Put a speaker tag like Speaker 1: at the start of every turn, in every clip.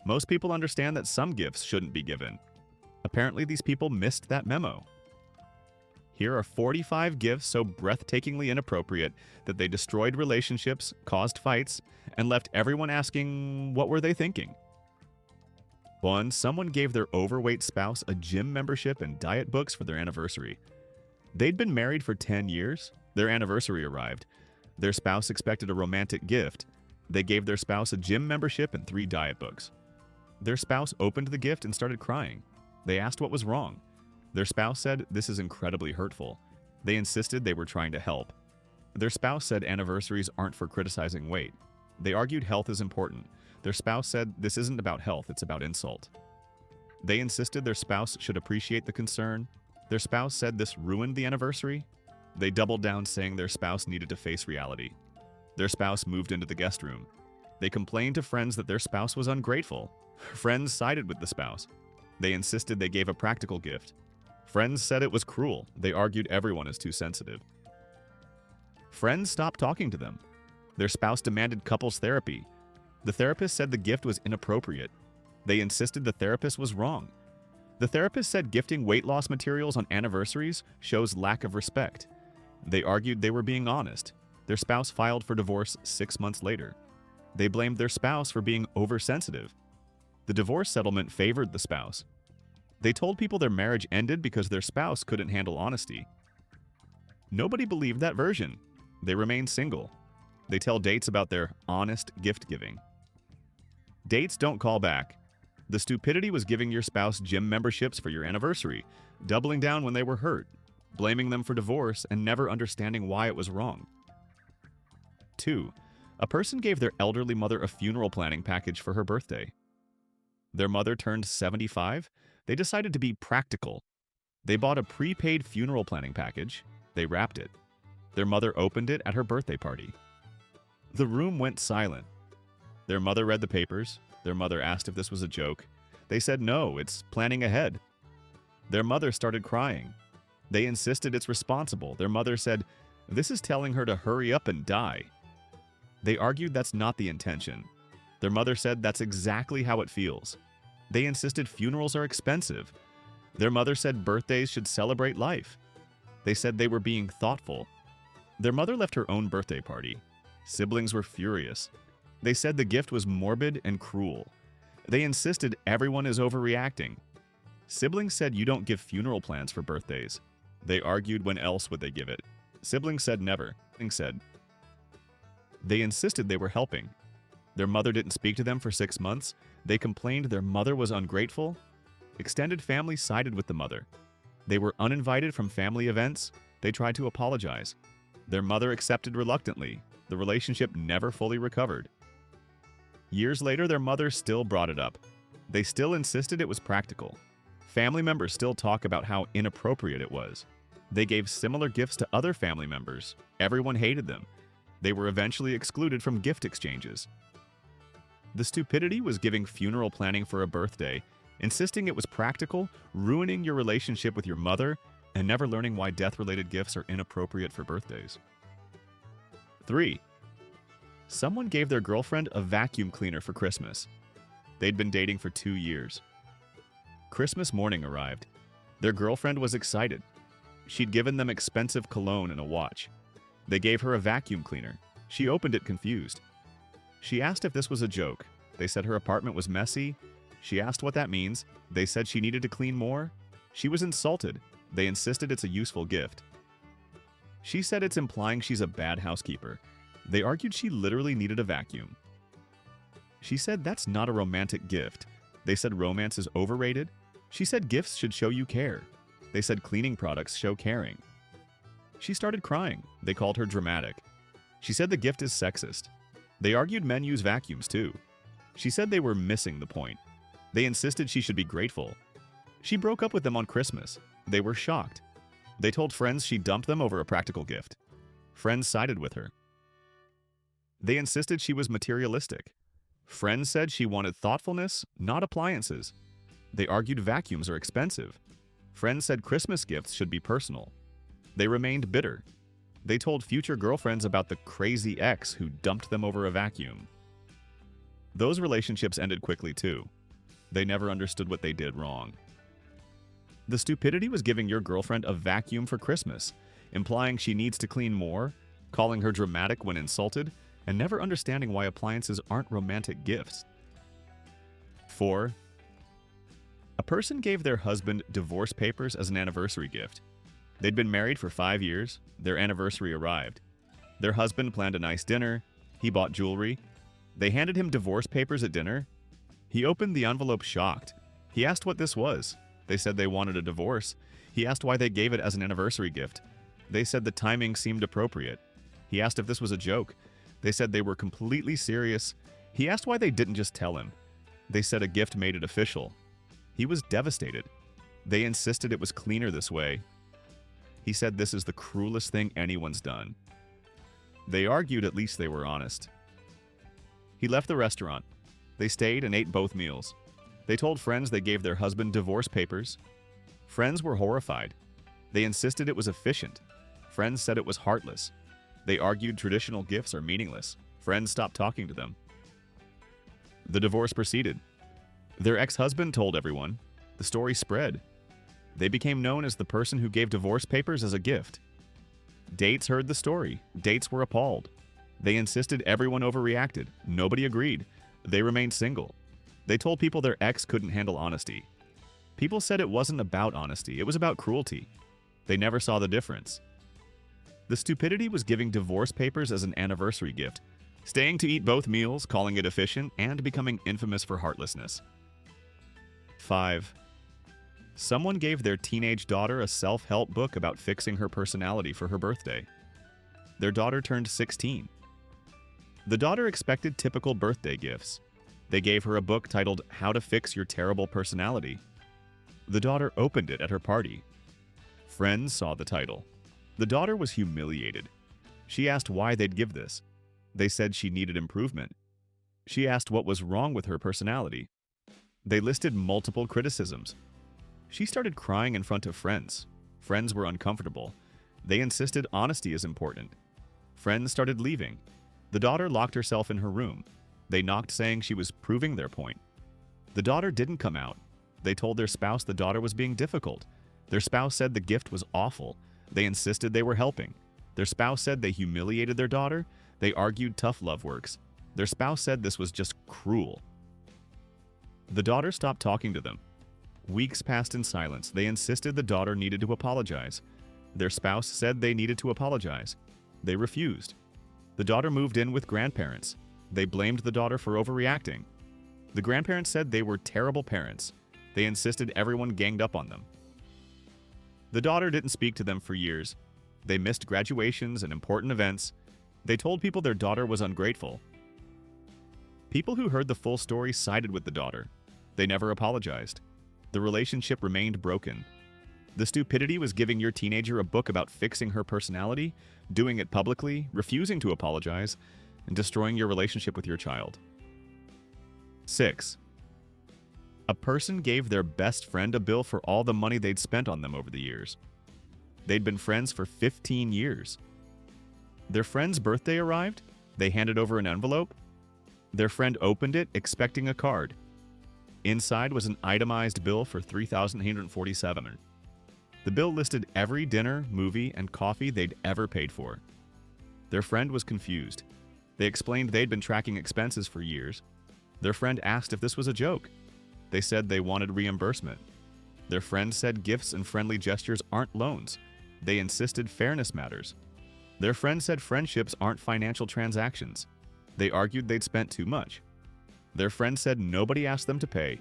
Speaker 1: Most people understand that some gifts shouldn't be given. Apparently, these people missed that memo. Here are 45 gifts so breathtakingly inappropriate that they destroyed relationships, caused fights, and left everyone asking, what were they thinking? 1. Someone gave their overweight spouse a gym membership and diet books for their anniversary. They'd been married for 10 years. Their anniversary arrived. Their spouse expected a romantic gift. They gave their spouse a gym membership and 3 diet books. Their spouse opened the gift and started crying. They asked what was wrong. Their spouse said, "This is incredibly hurtful." They insisted they were trying to help. Their spouse said anniversaries aren't for criticizing weight. They argued health is important. Their spouse said, "This isn't about health, it's about insult." They insisted their spouse should appreciate the concern. Their spouse said this ruined the anniversary. They doubled down, saying their spouse needed to face reality. Their spouse moved into the guest room. They complained to friends that their spouse was ungrateful. Friends sided with the spouse. They insisted they gave a practical gift. Friends said it was cruel. They argued everyone is too sensitive. Friends stopped talking to them. Their spouse demanded couples therapy. The therapist said the gift was inappropriate. They insisted the therapist was wrong. The therapist said gifting weight loss materials on anniversaries shows lack of respect. They argued they were being honest. Their spouse filed for divorce 6 months later. They blamed their spouse for being oversensitive. The divorce settlement favored the spouse. They told people their marriage ended because their spouse couldn't handle honesty. Nobody believed that version. They remained single. They tell dates about their honest gift giving. Dates don't call back. The stupidity was giving your spouse gym memberships for your anniversary, doubling down when they were hurt, blaming them for divorce, and never understanding why it was wrong. 2. A person gave their elderly mother a funeral planning package for her birthday. Their mother turned 75. They decided to be practical. They bought a prepaid funeral planning package. They wrapped it. Their mother opened it at her birthday party. The room went silent. Their mother read the papers. Their mother asked if this was a joke. They said no, it's planning ahead. Their mother started crying. They insisted it's responsible. Their mother said, "This is telling her to hurry up and die." They argued that's not the intention. Their mother said that's exactly how it feels. They insisted funerals are expensive. Their mother said birthdays should celebrate life. They said they were being thoughtful. Their mother left her own birthday party. Siblings were furious. They said the gift was morbid and cruel. They insisted everyone is overreacting. Siblings said you don't give funeral plans for birthdays. They argued when else would they give it. Siblings said never. They insisted they were helping. Their mother didn't speak to them for 6 months. They complained their mother was ungrateful. Extended family sided with the mother. They were uninvited from family events. They tried to apologize. Their mother accepted reluctantly. The relationship never fully recovered. Years later, their mother still brought it up. They still insisted it was practical. Family members still talk about how inappropriate it was. They gave similar gifts to other family members. Everyone hated them. They were eventually excluded from gift exchanges. The stupidity was giving funeral planning for a birthday, insisting it was practical, ruining your relationship with your mother, and never learning why death-related gifts are inappropriate for birthdays. 3. Someone gave their girlfriend a vacuum cleaner for Christmas. They'd been dating for 2 years. Christmas morning arrived. Their girlfriend was excited. She'd given them expensive cologne and a watch. They gave her a vacuum cleaner. She opened it confused. She asked if this was a joke. They said her apartment was messy. She asked what that means. They said she needed to clean more. She was insulted. They insisted it's a useful gift. She said it's implying she's a bad housekeeper. They argued she literally needed a vacuum. She said that's not a romantic gift. They said romance is overrated. She said gifts should show you care. They said cleaning products show caring. She started crying. They called her dramatic. She said the gift is sexist. They argued men use vacuums too. She said they were missing the point. They insisted she should be grateful. She broke up with them on Christmas. They were shocked. They told friends she dumped them over a practical gift. Friends sided with her. They insisted she was materialistic. Friends said she wanted thoughtfulness, not appliances. They argued vacuums are expensive. Friends said Christmas gifts should be personal. They remained bitter. They told future girlfriends about the crazy ex who dumped them over a vacuum. Those relationships ended quickly too. They never understood what they did wrong. The stupidity was giving your girlfriend a vacuum for Christmas, implying she needs to clean more, calling her dramatic when insulted, and never understanding why appliances aren't romantic gifts. 4. A person gave their husband divorce papers as an anniversary gift. They'd been married for 5 years. Their anniversary arrived. Their husband planned a nice dinner. He bought jewelry. They handed him divorce papers at dinner. He opened the envelope shocked. He asked what this was. They said they wanted a divorce. He asked why they gave it as an anniversary gift. They said the timing seemed appropriate. He asked if this was a joke. They said they were completely serious. He asked why they didn't just tell him. They said a gift made it official. He was devastated. They insisted it was cleaner this way. He said this is the cruelest thing anyone's done. They argued at least they were honest. He left the restaurant. They stayed and ate both meals. They told friends they gave their husband divorce papers. Friends were horrified. They insisted it was efficient. Friends said it was heartless. They argued traditional gifts are meaningless. Friends stopped talking to them. The divorce proceeded. Their ex-husband told everyone. The story spread. They became known as the person who gave divorce papers as a gift. Dates heard the story. Dates were appalled. They insisted everyone overreacted. Nobody agreed. They remained single. They told people their ex couldn't handle honesty. People said it wasn't about honesty, it was about cruelty. They never saw the difference. The stupidity was giving divorce papers as an anniversary gift, staying to eat both meals, calling it efficient, and becoming infamous for heartlessness. 5. Someone gave their teenage daughter a self-help book about fixing her personality for her birthday. Their daughter turned 16. The daughter expected typical birthday gifts. They gave her a book titled How to Fix Your Terrible Personality. The daughter opened it at her party. Friends saw the title. The daughter was humiliated. She asked why they'd give this. They said she needed improvement. She asked what was wrong with her personality. They listed multiple criticisms. She started crying in front of friends. Friends were uncomfortable. They insisted honesty is important. Friends started leaving. The daughter locked herself in her room. They knocked saying she was proving their point. The daughter didn't come out. They told their spouse the daughter was being difficult. Their spouse said the gift was awful. They insisted they were helping. Their spouse said they humiliated their daughter. They argued tough love works. Their spouse said this was just cruel. The daughter stopped talking to them. Weeks passed in silence. They insisted the daughter needed to apologize. Their spouse said they needed to apologize. They refused. The daughter moved in with grandparents. They blamed the daughter for overreacting. The grandparents said they were terrible parents. They insisted everyone ganged up on them. The daughter didn't speak to them for years. They missed graduations and important events. They told people their daughter was ungrateful. People who heard the full story sided with the daughter. They never apologized. The relationship remained broken. The stupidity was giving your teenager a book about fixing her personality, doing it publicly, refusing to apologize, and destroying your relationship with your child. 6. A person gave their best friend a bill for all the money they'd spent on them over the years. They'd been friends for 15 years. Their friend's birthday arrived. They handed over an envelope. Their friend opened it, expecting a card. Inside was an itemized bill for $3,847. The bill listed every dinner, movie, and coffee they'd ever paid for. Their friend was confused. They explained they'd been tracking expenses for years. Their friend asked if this was a joke. They said they wanted reimbursement. Their friend said gifts and friendly gestures aren't loans. They insisted fairness matters. Their friend said friendships aren't financial transactions. They argued they'd spent too much. Their friend said nobody asked them to pay.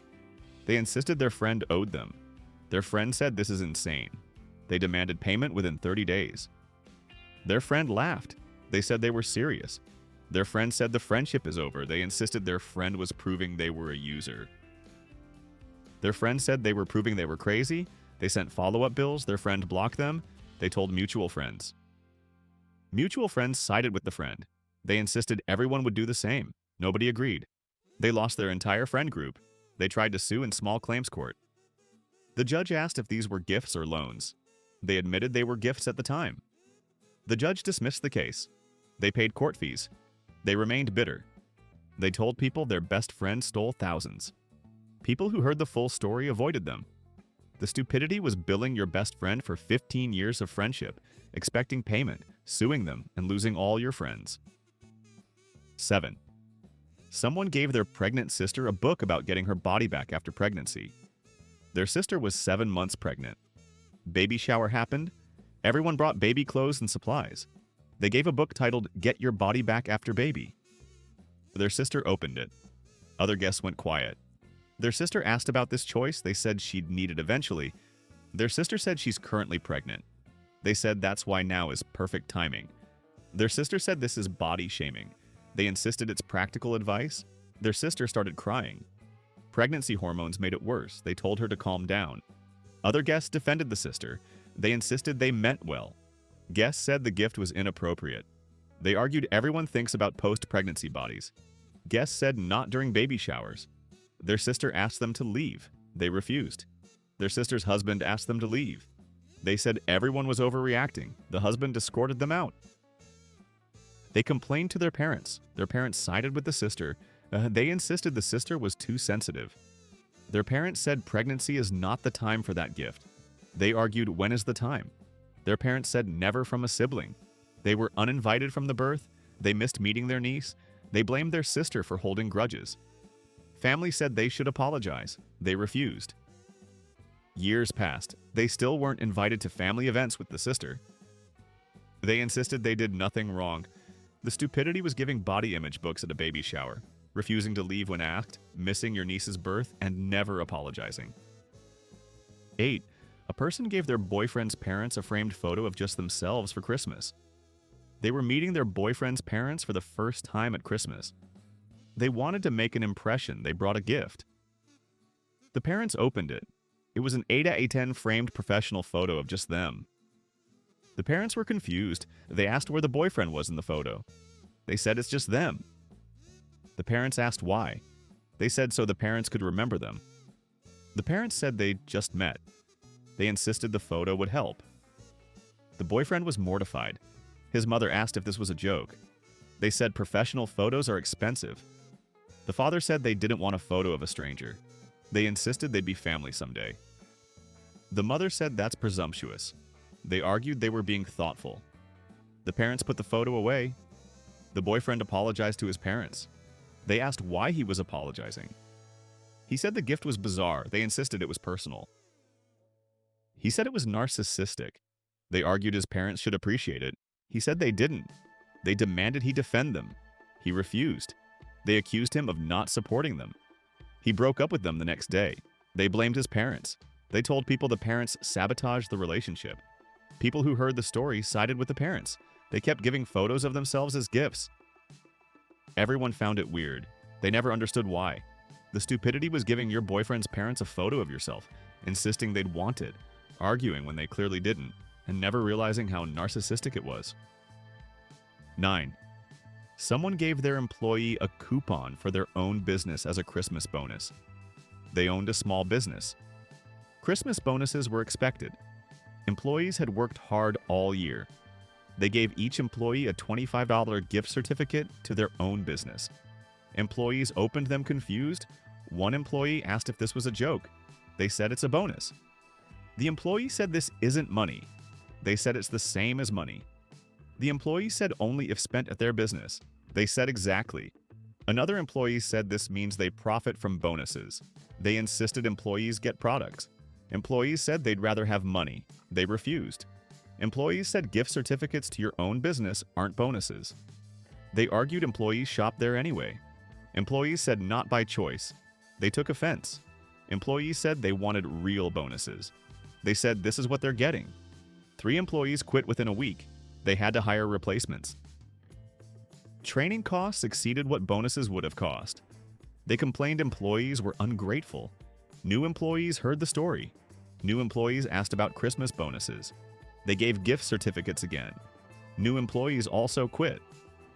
Speaker 1: They insisted their friend owed them. Their friend said this is insane. They demanded payment within 30 days. Their friend laughed. They said they were serious. Their friend said the friendship is over. They insisted their friend was proving they were a user. Their friend said they were proving they were crazy. They sent follow-up bills. Their friend blocked them. They told mutual friends. Mutual friends sided with the friend. They insisted everyone would do the same. Nobody agreed. They lost their entire friend group. They tried to sue in small claims court. The judge asked if these were gifts or loans. They admitted they were gifts at the time. The judge dismissed the case. They paid court fees. They remained bitter. They told people their best friend stole thousands. People who heard the full story avoided them. The stupidity was billing your best friend for 15 years of friendship, expecting payment, suing them, and losing all your friends. 7. Someone gave their pregnant sister a book about getting her body back after pregnancy. Their sister was 7 months pregnant. Baby shower happened. Everyone brought baby clothes and supplies. They gave a book titled Get Your Body Back After Baby. Their sister opened it. Other guests went quiet. Their sister asked about this choice. They said she'd need it eventually. Their sister said she's currently pregnant. They said that's why now is perfect timing. Their sister said this is body shaming. They insisted it's practical advice. Their sister started crying. Pregnancy hormones made it worse. They told her to calm down. Other guests defended the sister. They insisted they meant well. Guests said the gift was inappropriate. They argued everyone thinks about post-pregnancy bodies. Guests said not during baby showers. Their sister asked them to leave. They refused. Their sister's husband asked them to leave. They said everyone was overreacting. The husband escorted them out. They complained to their parents. Their parents sided with the sister. They insisted the sister was too sensitive. Their parents said pregnancy is not the time for that gift. They argued when is the time. Their parents said never from a sibling. They were uninvited from the birth. They missed meeting their niece. They blamed their sister for holding grudges. Family said they should apologize. They refused. Years passed. They still weren't invited to family events with the sister. They insisted they did nothing wrong. The stupidity was giving body image books at a baby shower, refusing to leave when asked, missing your niece's birth, and never apologizing. 8. A person gave their boyfriend's parents a framed photo of just themselves for Christmas. They were meeting their boyfriend's parents for the first time at Christmas. They wanted to make an impression. They brought a gift. The parents opened it. It was an 8x10 framed professional photo of just them. The parents were confused. They asked where the boyfriend was in the photo. They said it's just them. The parents asked why. They said so the parents could remember them. The parents said they just met. They insisted the photo would help. The boyfriend was mortified. His mother asked if this was a joke. They said professional photos are expensive. The father said they didn't want a photo of a stranger. They insisted they'd be family someday. The mother said that's presumptuous. They argued they were being thoughtful. The parents put the photo away. The boyfriend apologized to his parents. They asked why he was apologizing. He said the gift was bizarre. They insisted it was personal. He said it was narcissistic. They argued his parents should appreciate it. He said they didn't. They demanded he defend them. He refused. They accused him of not supporting them. He broke up with them the next day. They blamed his parents. They told people the parents sabotaged the relationship. People who heard the story sided with the parents. They kept giving photos of themselves as gifts. Everyone found it weird. They never understood why. The stupidity was giving your boyfriend's parents a photo of yourself, insisting they'd want it, arguing when they clearly didn't, and never realizing how narcissistic it was. 9. Someone gave their employee a coupon for their own business as a Christmas bonus. They owned a small business. Christmas bonuses were expected. Employees had worked hard all year. They gave each employee a $25 gift certificate to their own business. Employees opened them confused. One employee asked if this was a joke. They said it's a bonus. The employee said this isn't money. They said it's the same as money. The employee said only if spent at their business. They said exactly. Another employee said this means they profit from bonuses. They insisted employees get products. Employees said they'd rather have money. They refused. Employees said gift certificates to your own business aren't bonuses. They argued employees shop there anyway. Employees said not by choice. They took offense. Employees said they wanted real bonuses. They said this is what they're getting. 3 employees quit within a week. They had to hire replacements. Training costs exceeded what bonuses would have cost. They complained employees were ungrateful. New employees heard the story. New employees asked about Christmas bonuses. They gave gift certificates again. New employees also quit.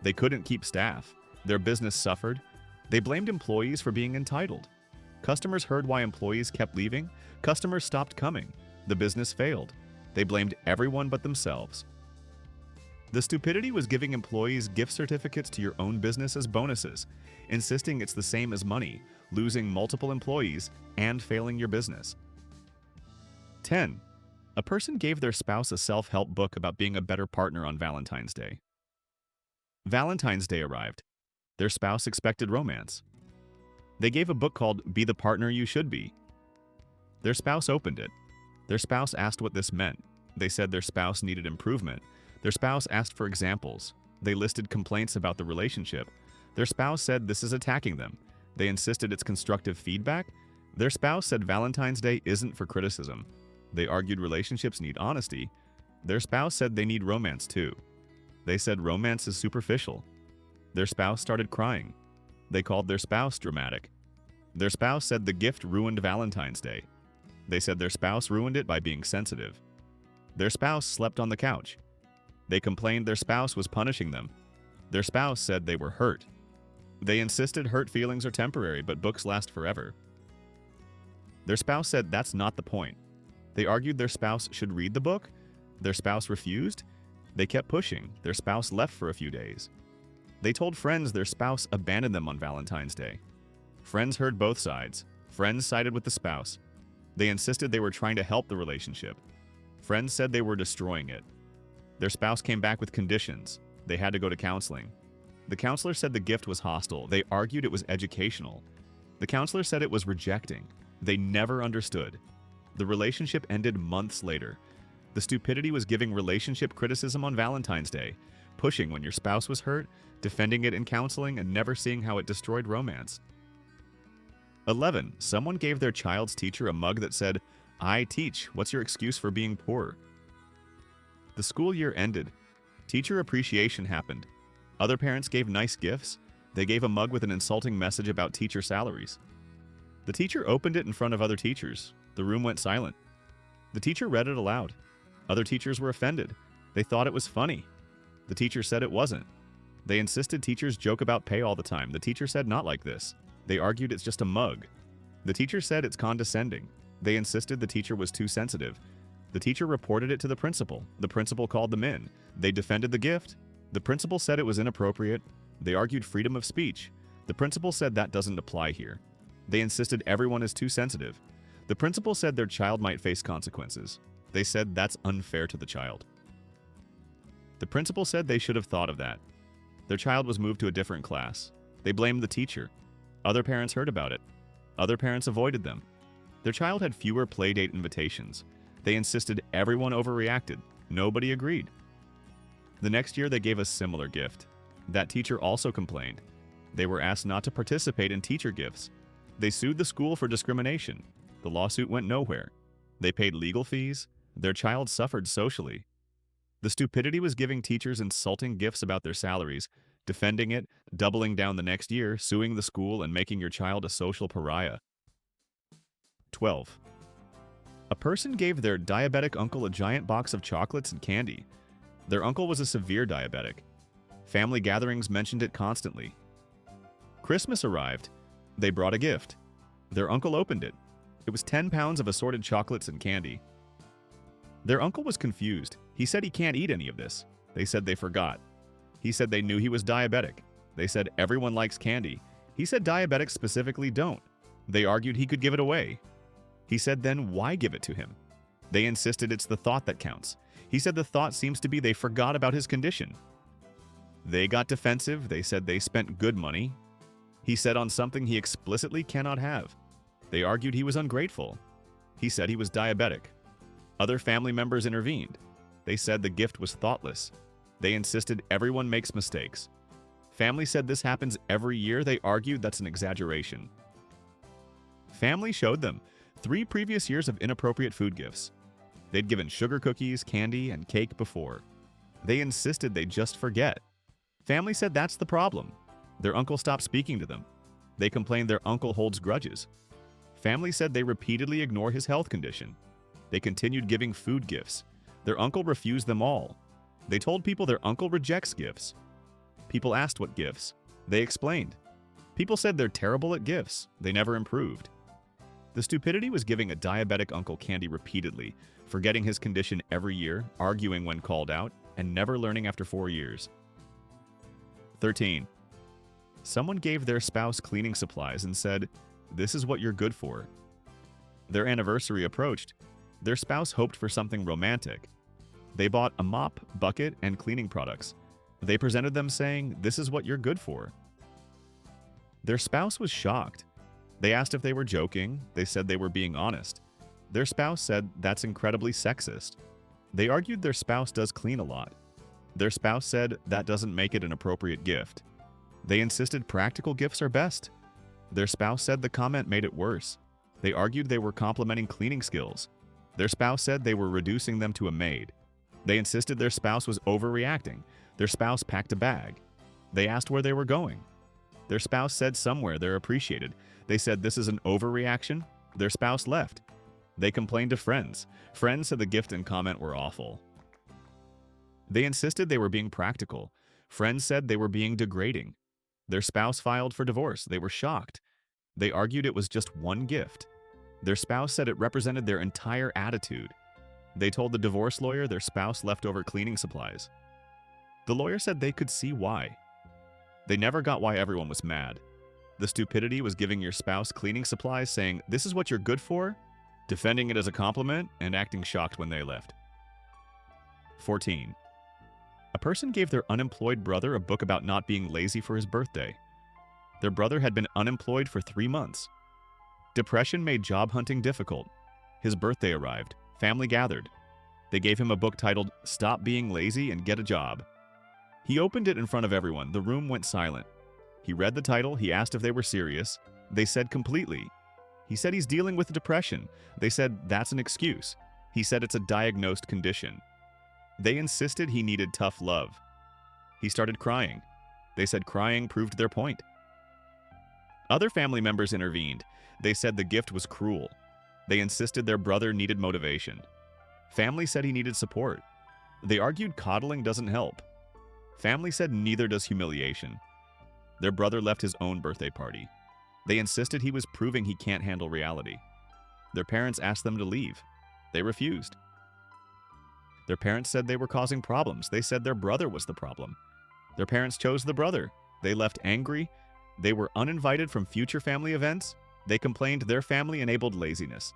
Speaker 1: They couldn't keep staff. Their business suffered. They blamed employees for being entitled. Customers heard why employees kept leaving. Customers stopped coming. The business failed. They blamed everyone but themselves. The stupidity was giving employees gift certificates to your own business as bonuses, insisting it's the same as money, losing multiple employees, and failing your business. 10. A person gave their spouse a self-help book about being a better partner on Valentine's Day. Valentine's Day arrived. Their spouse expected romance. They gave a book called Be the Partner You Should Be. Their spouse opened it. Their spouse asked what this meant. They said their spouse needed improvement. Their spouse asked for examples. They listed complaints about the relationship. Their spouse said this is attacking them. They insisted it's constructive feedback. Their spouse said Valentine's Day isn't for criticism. They argued relationships need honesty. Their spouse said they need romance too. They said romance is superficial. Their spouse started crying. They called their spouse dramatic. Their spouse said the gift ruined Valentine's Day. They said their spouse ruined it by being sensitive. Their spouse slept on the couch. They complained their spouse was punishing them. Their spouse said they were hurt. They insisted hurt feelings are temporary, but books last forever. Their spouse said that's not the point. They argued their spouse should read the book. Their spouse refused. They kept pushing. Their spouse left for a few days. They told friends their spouse abandoned them on Valentine's Day. Friends heard both sides. Friends sided with the spouse. They insisted they were trying to help the relationship. Friends said they were destroying it. Their spouse came back with conditions. They had to go to counseling. The counselor said the gift was hostile. They argued it was educational. The counselor said it was rejecting. They never understood. The relationship ended months later. The stupidity was giving relationship criticism on Valentine's Day, pushing when your spouse was hurt, defending it in counseling, and never seeing how it destroyed romance. 11. Someone gave their child's teacher a mug that said, "I teach. What's your excuse for being poor?" The school year ended. Teacher appreciation happened. Other parents gave nice gifts. They gave a mug with an insulting message about teacher salaries. The teacher opened it in front of other teachers. The room went silent. The teacher read it aloud. Other teachers were offended. They thought it was funny. The teacher said it wasn't. They insisted teachers joke about pay all the time. The teacher said not like this. They argued it's just a mug. The teacher said it's condescending. They insisted the teacher was too sensitive. The teacher reported it to the principal. The principal called them in. They defended the gift. The principal said it was inappropriate. They argued freedom of speech. The principal said that doesn't apply here. They insisted everyone is too sensitive. The principal said their child might face consequences. They said that's unfair to the child. The principal said they should have thought of that. Their child was moved to a different class. They blamed the teacher. Other parents heard about it. Other parents avoided them. Their child had fewer playdate invitations. They insisted everyone overreacted. Nobody agreed. The next year, they gave a similar gift. That teacher also complained. They were asked not to participate in teacher gifts. They sued the school for discrimination. The lawsuit went nowhere. They paid legal fees. Their child suffered socially. The stupidity was giving teachers insulting gifts about their salaries, defending it, doubling down the next year, suing the school, and making your child a social pariah. 12. A person gave their diabetic uncle a giant box of chocolates and candy. Their uncle was a severe diabetic. Family gatherings mentioned it constantly. Christmas arrived. They brought a gift. Their uncle opened it. It was 10 pounds of assorted chocolates and candy. Their uncle was confused. He said he can't eat any of this. They said they forgot. He said they knew he was diabetic. They said everyone likes candy. He said diabetics specifically don't. They argued he could give it away. He said then why give it to him? They insisted it's the thought that counts. He said the thought seems to be they forgot about his condition. They got defensive. They said they spent good money. He said on something he explicitly cannot have. They argued he was ungrateful. He said he was diabetic. Other family members intervened. They said the gift was thoughtless. They insisted everyone makes mistakes. Family said this happens every year. They argued that's an exaggeration. Family showed them 3 previous years of inappropriate food gifts. They'd given sugar cookies, candy, and cake before. They insisted they just forget. Family said that's the problem. Their uncle stopped speaking to them. They complained their uncle holds grudges. Family said they repeatedly ignore his health condition. They continued giving food gifts. Their uncle refused them all. They told people their uncle rejects gifts. People asked what gifts. They explained. People said they're terrible at gifts. They never improved. The stupidity was giving a diabetic uncle candy repeatedly, forgetting his condition every year, arguing when called out. and never learning after 4 years. 13. Someone gave their spouse cleaning supplies and said, "This is what you're good for." Their anniversary approached. Their spouse hoped for something romantic. They bought a mop, bucket, and cleaning products. They presented them saying, "This is what you're good for." Their spouse was shocked. They asked if they were joking. They said they were being honest. Their spouse said that's incredibly sexist. They argued their spouse does clean a lot. Their spouse said that doesn't make it an appropriate gift. They insisted practical gifts are best. Their spouse said the comment made it worse. They argued they were complimenting cleaning skills. Their spouse said they were reducing them to a maid. They insisted their spouse was overreacting. Their spouse packed a bag. They asked where they were going. Their spouse said somewhere they're appreciated. They said this is an overreaction. Their spouse left. They complained to friends. Friends said the gift and comment were awful. They insisted they were being practical. Friends said they were being degrading. Their spouse filed for divorce. They were shocked. They argued it was just one gift. Their spouse said it represented their entire attitude. They told the divorce lawyer their spouse left over cleaning supplies. The lawyer said they could see why. They never got why everyone was mad. The stupidity was giving your spouse cleaning supplies saying, "This is what you're good for," defending it as a compliment, and acting shocked when they left. 14. A person gave their unemployed brother a book about not being lazy for his birthday. Their brother had been unemployed for 3 months. Depression made job hunting difficult. His birthday arrived. Family gathered. They gave him a book titled "Stop Being Lazy and Get a Job." He opened it in front of everyone. The room went silent. He read the title. He asked if they were serious. They said completely. He said he's dealing with depression. They said that's an excuse. He said it's a diagnosed condition. They insisted he needed tough love. He started crying. They said crying proved their point. Other family members intervened. They said the gift was cruel. They insisted their brother needed motivation. Family said he needed support. They argued coddling doesn't help. Family said neither does humiliation. Their brother left his own birthday party. They insisted he was proving he can't handle reality. Their parents asked them to leave. They refused. Their parents said they were causing problems. They said their brother was the problem. Their parents chose the brother. They left angry. They were uninvited from future family events. They complained their family enabled laziness.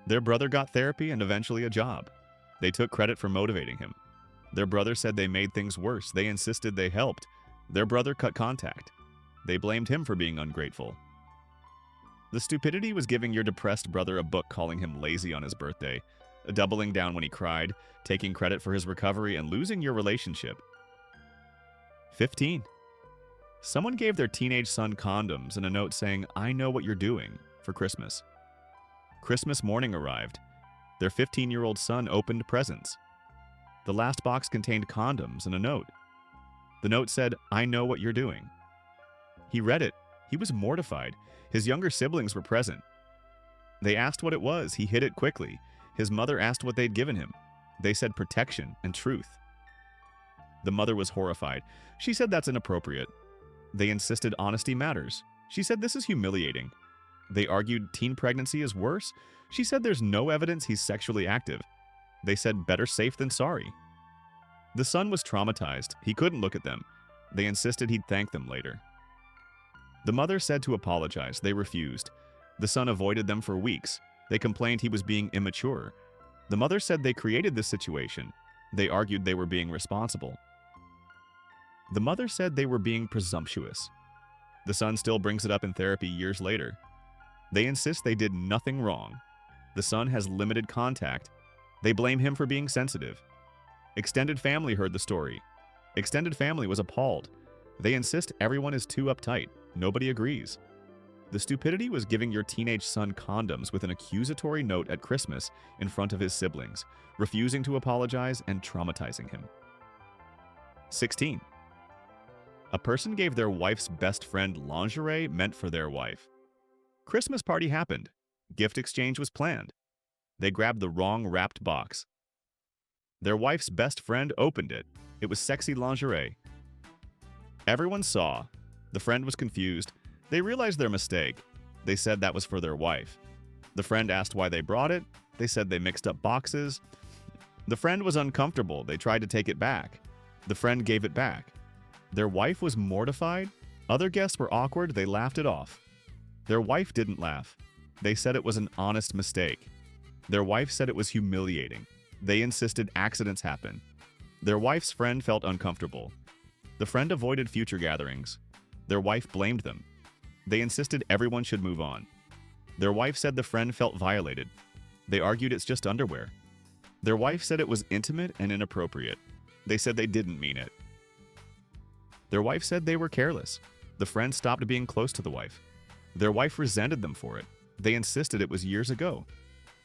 Speaker 1: Their brother got therapy and eventually a job. They took credit for motivating him. Their brother said they made things worse. They insisted they helped. Their brother cut contact. They blamed him for being ungrateful. The stupidity was giving your depressed brother a book calling him lazy on his birthday, doubling down when he cried, taking credit for his recovery, and losing your relationship. 15. Someone gave their teenage son condoms and a note saying, "I know what you're doing," for Christmas. Christmas morning arrived. Their 15-year-old son opened presents. The last box contained condoms and a note. The note said, "I know what you're doing." He read it. He was mortified. His younger siblings were present. They asked what it was. He hid it quickly. His mother asked what they'd given him. They said protection and truth. The mother was horrified. She said that's inappropriate. They insisted honesty matters. She said this is humiliating. They argued teen pregnancy is worse. She said there's no evidence he's sexually active. They said better safe than sorry. The son was traumatized. He couldn't look at them. They insisted he'd thank them later. The mother said to apologize. They refused. The son avoided them for weeks. They complained he was being immature. The mother said they created this situation. They argued they were being responsible. The mother said they were being presumptuous. The son still brings it up in therapy years later. They insist they did nothing wrong. The son has limited contact. They blame him for being sensitive. Extended family heard the story. Extended family was appalled. They insist everyone is too uptight. Nobody agrees. The stupidity was giving your teenage son condoms with an accusatory note at Christmas in front of his siblings, refusing to apologize and traumatizing him. 16. A person gave their wife's best friend lingerie meant for their wife. Christmas party happened. Gift exchange was planned. They grabbed the wrong wrapped box. Their wife's best friend opened it. It was sexy lingerie. Everyone saw. The friend was confused. They realized their mistake. They said that was for their wife. The friend asked why they brought it. They said they mixed up boxes. The friend was uncomfortable. They tried to take it back. The friend gave it back. Their wife was mortified. Other guests were awkward. They laughed it off. Their wife didn't laugh. They said it was an honest mistake. Their wife said it was humiliating. They insisted accidents happen. Their wife's friend felt uncomfortable. The friend avoided future gatherings. Their wife blamed them. They insisted everyone should move on. Their wife said the friend felt violated. They argued it's just underwear. Their wife said it was intimate and inappropriate. They said they didn't mean it. Their wife said they were careless. The friend stopped being close to the wife. Their wife resented them for it. They insisted it was years ago.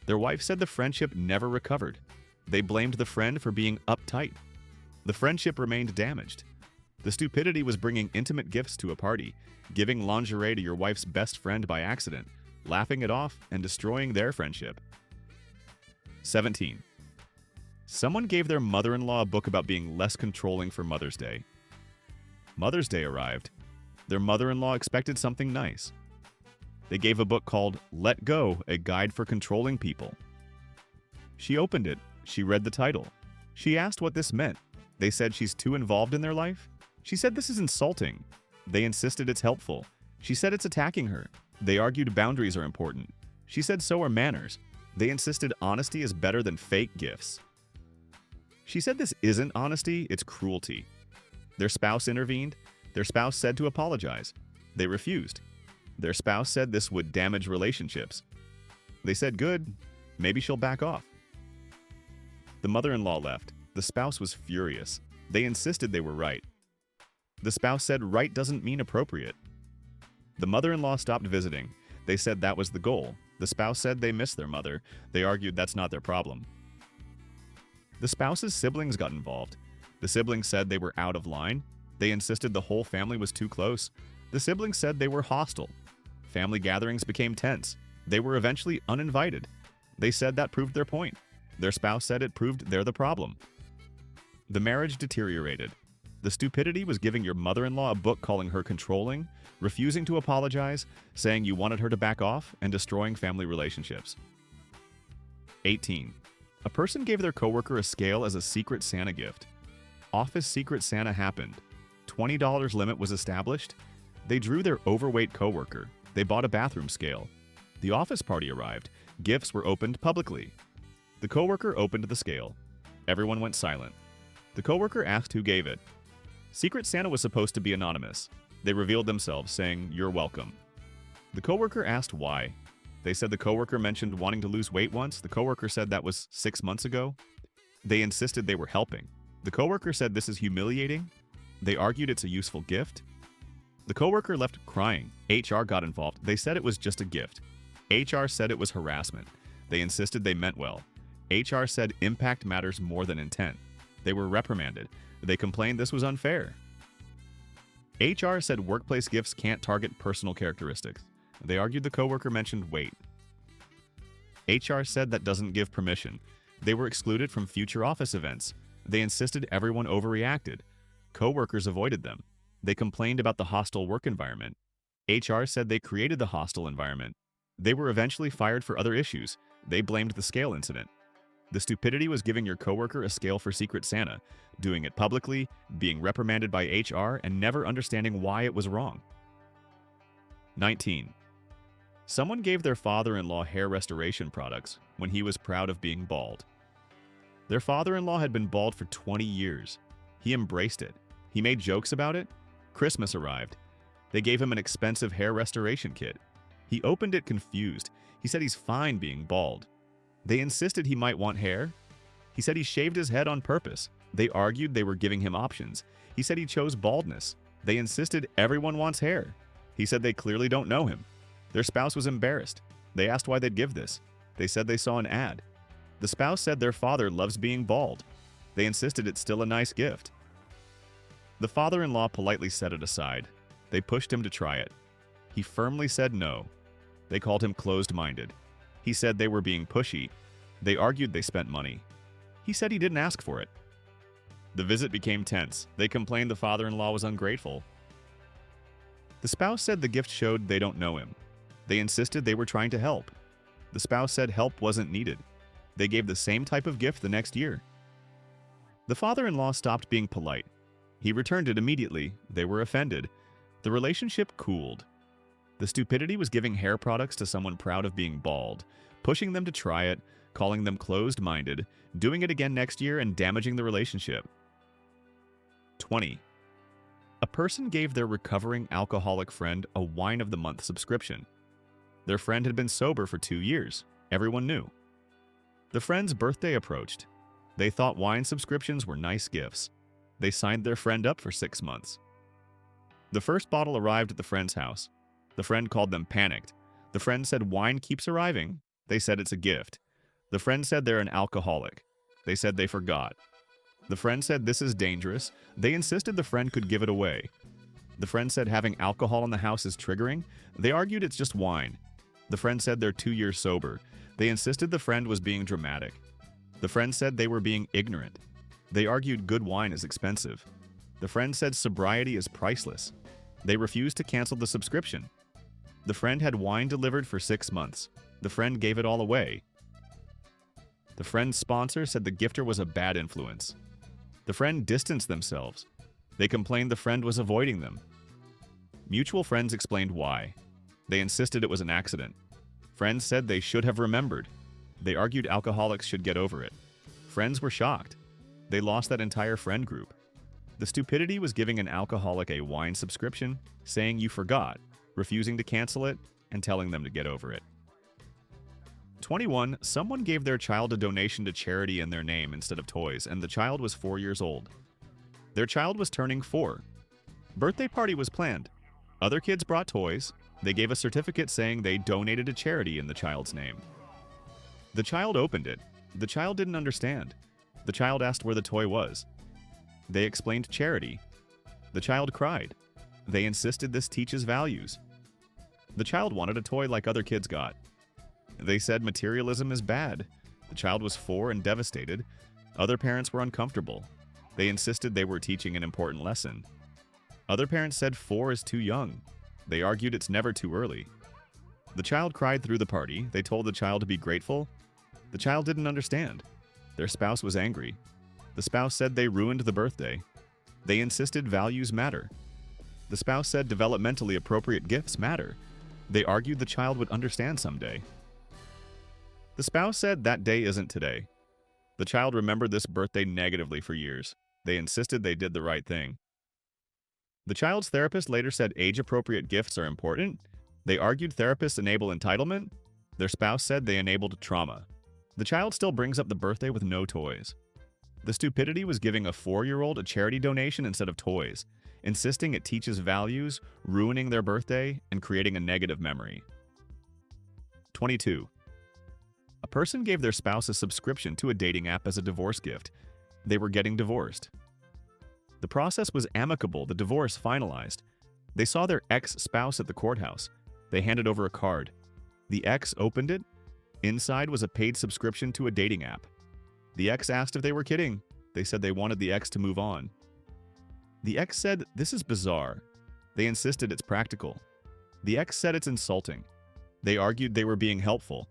Speaker 1: Their wife said the friendship never recovered. They blamed the friend for being uptight. The friendship remained damaged. The stupidity was bringing intimate gifts to a party, giving lingerie to your wife's best friend by accident, laughing it off, and destroying their friendship. 17. Someone gave their mother-in-law a book about being less controlling for Mother's Day. Mother's Day arrived. Their mother-in-law expected something nice. They gave a book called Let Go, A Guide for Controlling People. She opened it. She read the title. She asked what this meant. They said she's too involved in their life. She said this is insulting. They insisted it's helpful. She said it's attacking her. They argued boundaries are important. She said so are manners. They insisted honesty is better than fake gifts. She said this isn't honesty, it's cruelty. Their spouse intervened. Their spouse said to apologize. They refused. Their spouse said this would damage relationships. They said good, maybe she'll back off. The mother-in-law left. The spouse was furious. They insisted they were right. The spouse said right doesn't mean appropriate. The mother-in-law stopped visiting. They said that was the goal. The spouse said they missed their mother. They argued that's not their problem. The spouse's siblings got involved. The siblings said they were out of line. They insisted the whole family was too close. The siblings said they were hostile. Family gatherings became tense. They were eventually uninvited. They said that proved their point. Their spouse said it proved they're the problem. The marriage deteriorated. The stupidity was giving your mother-in-law a book calling her controlling, refusing to apologize, saying you wanted her to back off, and destroying family relationships. 18. A person gave their coworker a scale as a Secret Santa gift. Office Secret Santa happened. $20 limit was established. They drew their overweight coworker. They bought a bathroom scale. The office party arrived. Gifts were opened publicly. The coworker opened the scale. Everyone went silent. The coworker asked who gave it. Secret Santa was supposed to be anonymous. They revealed themselves, saying, "You're welcome." The coworker asked why. They said the coworker mentioned wanting to lose weight once. The coworker said that was 6 months ago. They insisted they were helping. The coworker said this is humiliating. They argued it's a useful gift. The coworker left crying. HR got involved. They said it was just a gift. HR said it was harassment. They insisted they meant well. HR said impact matters more than intent. They were reprimanded. They complained this was unfair. HR said workplace gifts can't target personal characteristics. They argued the coworker mentioned weight. HR said that doesn't give permission. They were excluded from future office events. They insisted everyone overreacted. Coworkers avoided them. They complained about the hostile work environment. HR said they created the hostile environment. They were eventually fired for other issues. They blamed the scale incident. The stupidity was giving your coworker a scale for Secret Santa, doing it publicly, being reprimanded by HR, and never understanding why it was wrong. 19. Someone gave their father-in-law hair restoration products when he was proud of being bald. Their father-in-law had been bald for 20 years. He embraced it. He made jokes about it. Christmas arrived. They gave him an expensive hair restoration kit. He opened it confused. He said he's fine being bald. They insisted he might want hair. He said he shaved his head on purpose. They argued they were giving him options. He said he chose baldness. They insisted everyone wants hair. He said they clearly don't know him. Their spouse was embarrassed. They asked why they'd give this. They said they saw an ad. The spouse said their father loves being bald. They insisted it's still a nice gift. The father-in-law politely set it aside. They pushed him to try it. He firmly said no. They called him closed-minded. He said they were being pushy. They argued they spent money. He said he didn't ask for it. The visit became tense. They complained the father-in-law was ungrateful. The spouse said the gift showed they don't know him. They insisted they were trying to help. The spouse said help wasn't needed. They gave the same type of gift the next year. The father-in-law stopped being polite. He returned it immediately. They were offended. The relationship cooled. The stupidity was giving hair products to someone proud of being bald, pushing them to try it, calling them closed-minded, doing it again next year, and damaging the relationship. 20. A person gave their recovering alcoholic friend a wine of the month subscription. Their friend had been sober for 2 years. Everyone knew. The friend's birthday approached. They thought wine subscriptions were nice gifts. They signed their friend up for 6 months. The first bottle arrived at the friend's house. The friend called them panicked. The friend said wine keeps arriving. They said it's a gift. The friend said they're an alcoholic. They said they forgot. The friend said this is dangerous. They insisted the friend could give it away. The friend said having alcohol in the house is triggering. They argued it's just wine. The friend said they're 2 years sober. They insisted the friend was being dramatic. The friend said they were being ignorant. They argued good wine is expensive. The friend said sobriety is priceless. They refused to cancel the subscription. The friend had wine delivered for 6 months. The friend gave it all away. The friend's sponsor said the gifter was a bad influence. The friend distanced themselves. They complained the friend was avoiding them. Mutual friends explained why. They insisted it was an accident. Friends said they should have remembered. They argued alcoholics should get over it. Friends were shocked. They lost that entire friend group. The stupidity was giving an alcoholic a wine subscription, saying you forgot, refusing to cancel it, and telling them to get over it. 21. Someone gave their child a donation to charity in their name instead of toys, and the child was 4 years old. Their child was turning 4. Birthday party was planned. Other kids brought toys. They gave a certificate saying they donated to charity in the child's name. The child opened it. The child didn't understand. The child asked where the toy was. They explained charity. The child cried. They insisted this teaches values. The child wanted a toy like other kids got. They said materialism is bad. The child was 4 and devastated. Other parents were uncomfortable. They insisted they were teaching an important lesson. Other parents said 4 is too young. They argued it's never too early. The child cried through the party. They told the child to be grateful. The child didn't understand. Their spouse was angry. The spouse said they ruined the birthday. They insisted values matter. The spouse said developmentally appropriate gifts matter. They argued the child would understand someday. The spouse said that day isn't today. The child remembered this birthday negatively for years. They insisted they did the right thing. The child's therapist later said age-appropriate gifts are important. They argued therapists enable entitlement. Their spouse said they enabled trauma. The child still brings up the birthday with no toys. The stupidity was giving a 4-year-old a charity donation instead of toys, insisting it teaches values, ruining their birthday, and creating a negative memory. 22. A person gave their spouse a subscription to a dating app as a divorce gift. They were getting divorced. The process was amicable. The divorce finalized. They saw their ex-spouse at the courthouse. They handed over a card. The ex opened it. Inside was a paid subscription to a dating app. The ex asked if they were kidding. They said they wanted the ex to move on. The ex said, "This is bizarre." They insisted it's practical. The ex said it's insulting. They argued they were being helpful.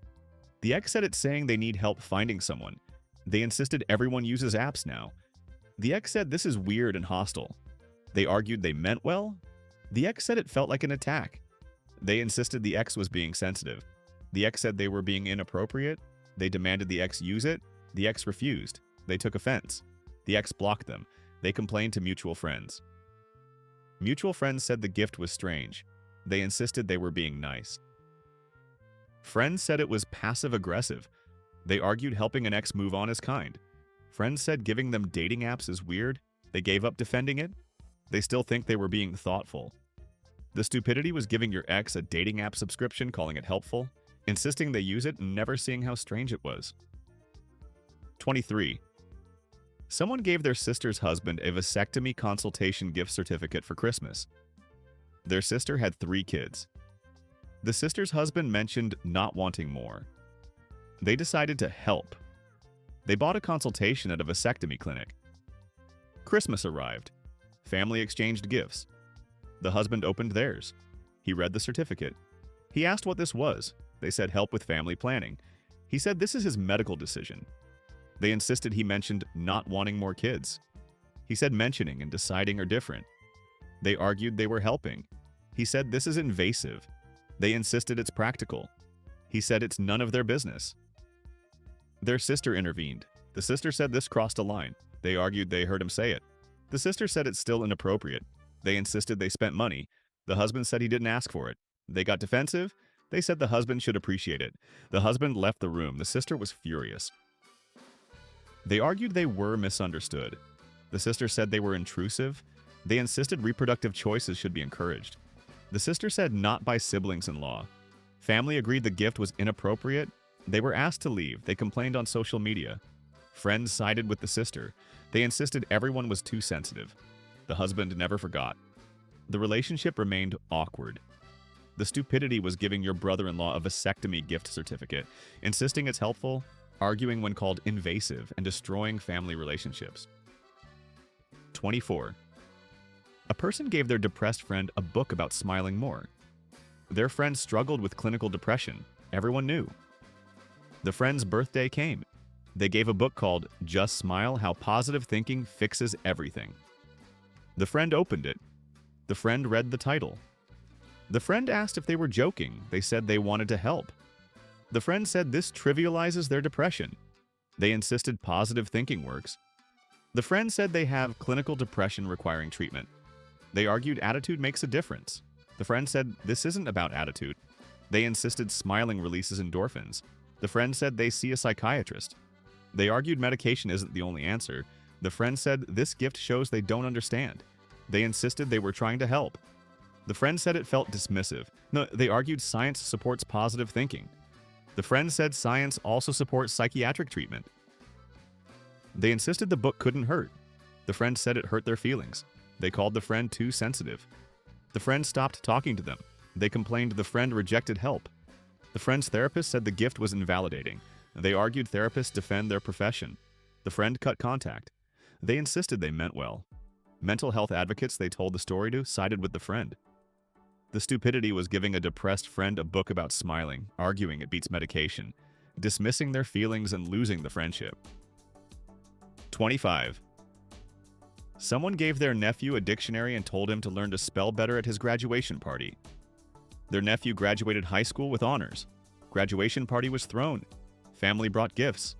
Speaker 1: The ex said it's saying they need help finding someone. They insisted everyone uses apps now. The ex said this is weird and hostile. They argued they meant well. The ex said it felt like an attack. They insisted the ex was being sensitive. The ex said they were being inappropriate. They demanded the ex use it. The ex refused. They took offense. The ex blocked them. They complained to mutual friends. Mutual friends said the gift was strange. They insisted they were being nice. Friends said it was passive-aggressive. They argued helping an ex move on is kind. Friends said giving them dating apps is weird. They gave up defending it. They still think they were being thoughtful. The stupidity was giving your ex a dating app subscription, calling it helpful, insisting they use it and never seeing how strange it was. 23. Someone gave their sister's husband a vasectomy consultation gift certificate for Christmas. Their sister had 3 kids. The sister's husband mentioned not wanting more. They decided to help. They bought a consultation at a vasectomy clinic. Christmas arrived. Family exchanged gifts. The husband opened theirs. He read the certificate. He asked what this was. They said help with family planning. He said this is his medical decision. They insisted he mentioned not wanting more kids. He said mentioning and deciding are different. They argued they were helping. He said this is invasive. They insisted it's practical. He said it's none of their business. Their sister intervened. The sister said this crossed a line. They argued they heard him say it. The sister said it's still inappropriate. They insisted they spent money. The husband said he didn't ask for it. They got defensive. They said the husband should appreciate it. The husband left the room. The sister was furious. They argued they were misunderstood. The sister said they were intrusive. They insisted reproductive choices should be encouraged. The sister said not by siblings-in-law. Family agreed the gift was inappropriate. They were asked to leave. They complained on social media. Friends sided with the sister. They insisted everyone was too sensitive. The husband never forgot. The relationship remained awkward. The stupidity was giving your brother-in-law a vasectomy gift certificate, insisting it's helpful, arguing when called invasive, and destroying family relationships. 24. A person gave their depressed friend a book about smiling more. Their friend struggled with clinical depression. Everyone knew. The friend's birthday came. They gave a book called Just Smile: How Positive Thinking Fixes Everything. The friend opened it. The friend read the title. The friend asked if they were joking. They said they wanted to help. The friend said this trivializes their depression. They insisted positive thinking works. The friend said they have clinical depression requiring treatment. They argued attitude makes a difference. The friend said this isn't about attitude. They insisted smiling releases endorphins. The friend said they see a psychiatrist. They argued medication isn't the only answer. The friend said this gift shows they don't understand. They insisted they were trying to help. The friend said it felt dismissive. No, they argued science supports positive thinking. The friend said science also supports psychiatric treatment. They insisted the book couldn't hurt. The friend said it hurt their feelings. They called the friend too sensitive. The friend stopped talking to them. They complained the friend rejected help. The friend's therapist said the gift was invalidating. They argued therapists defend their profession. The friend cut contact. They insisted they meant well. Mental health advocates they told the story to sided with the friend. The stupidity was giving a depressed friend a book about smiling, arguing it beats medication, dismissing their feelings and losing the friendship. 25. Someone gave their nephew a dictionary and told him to learn to spell better at his graduation party. Their nephew graduated high school with honors. Graduation party was thrown. Family brought gifts.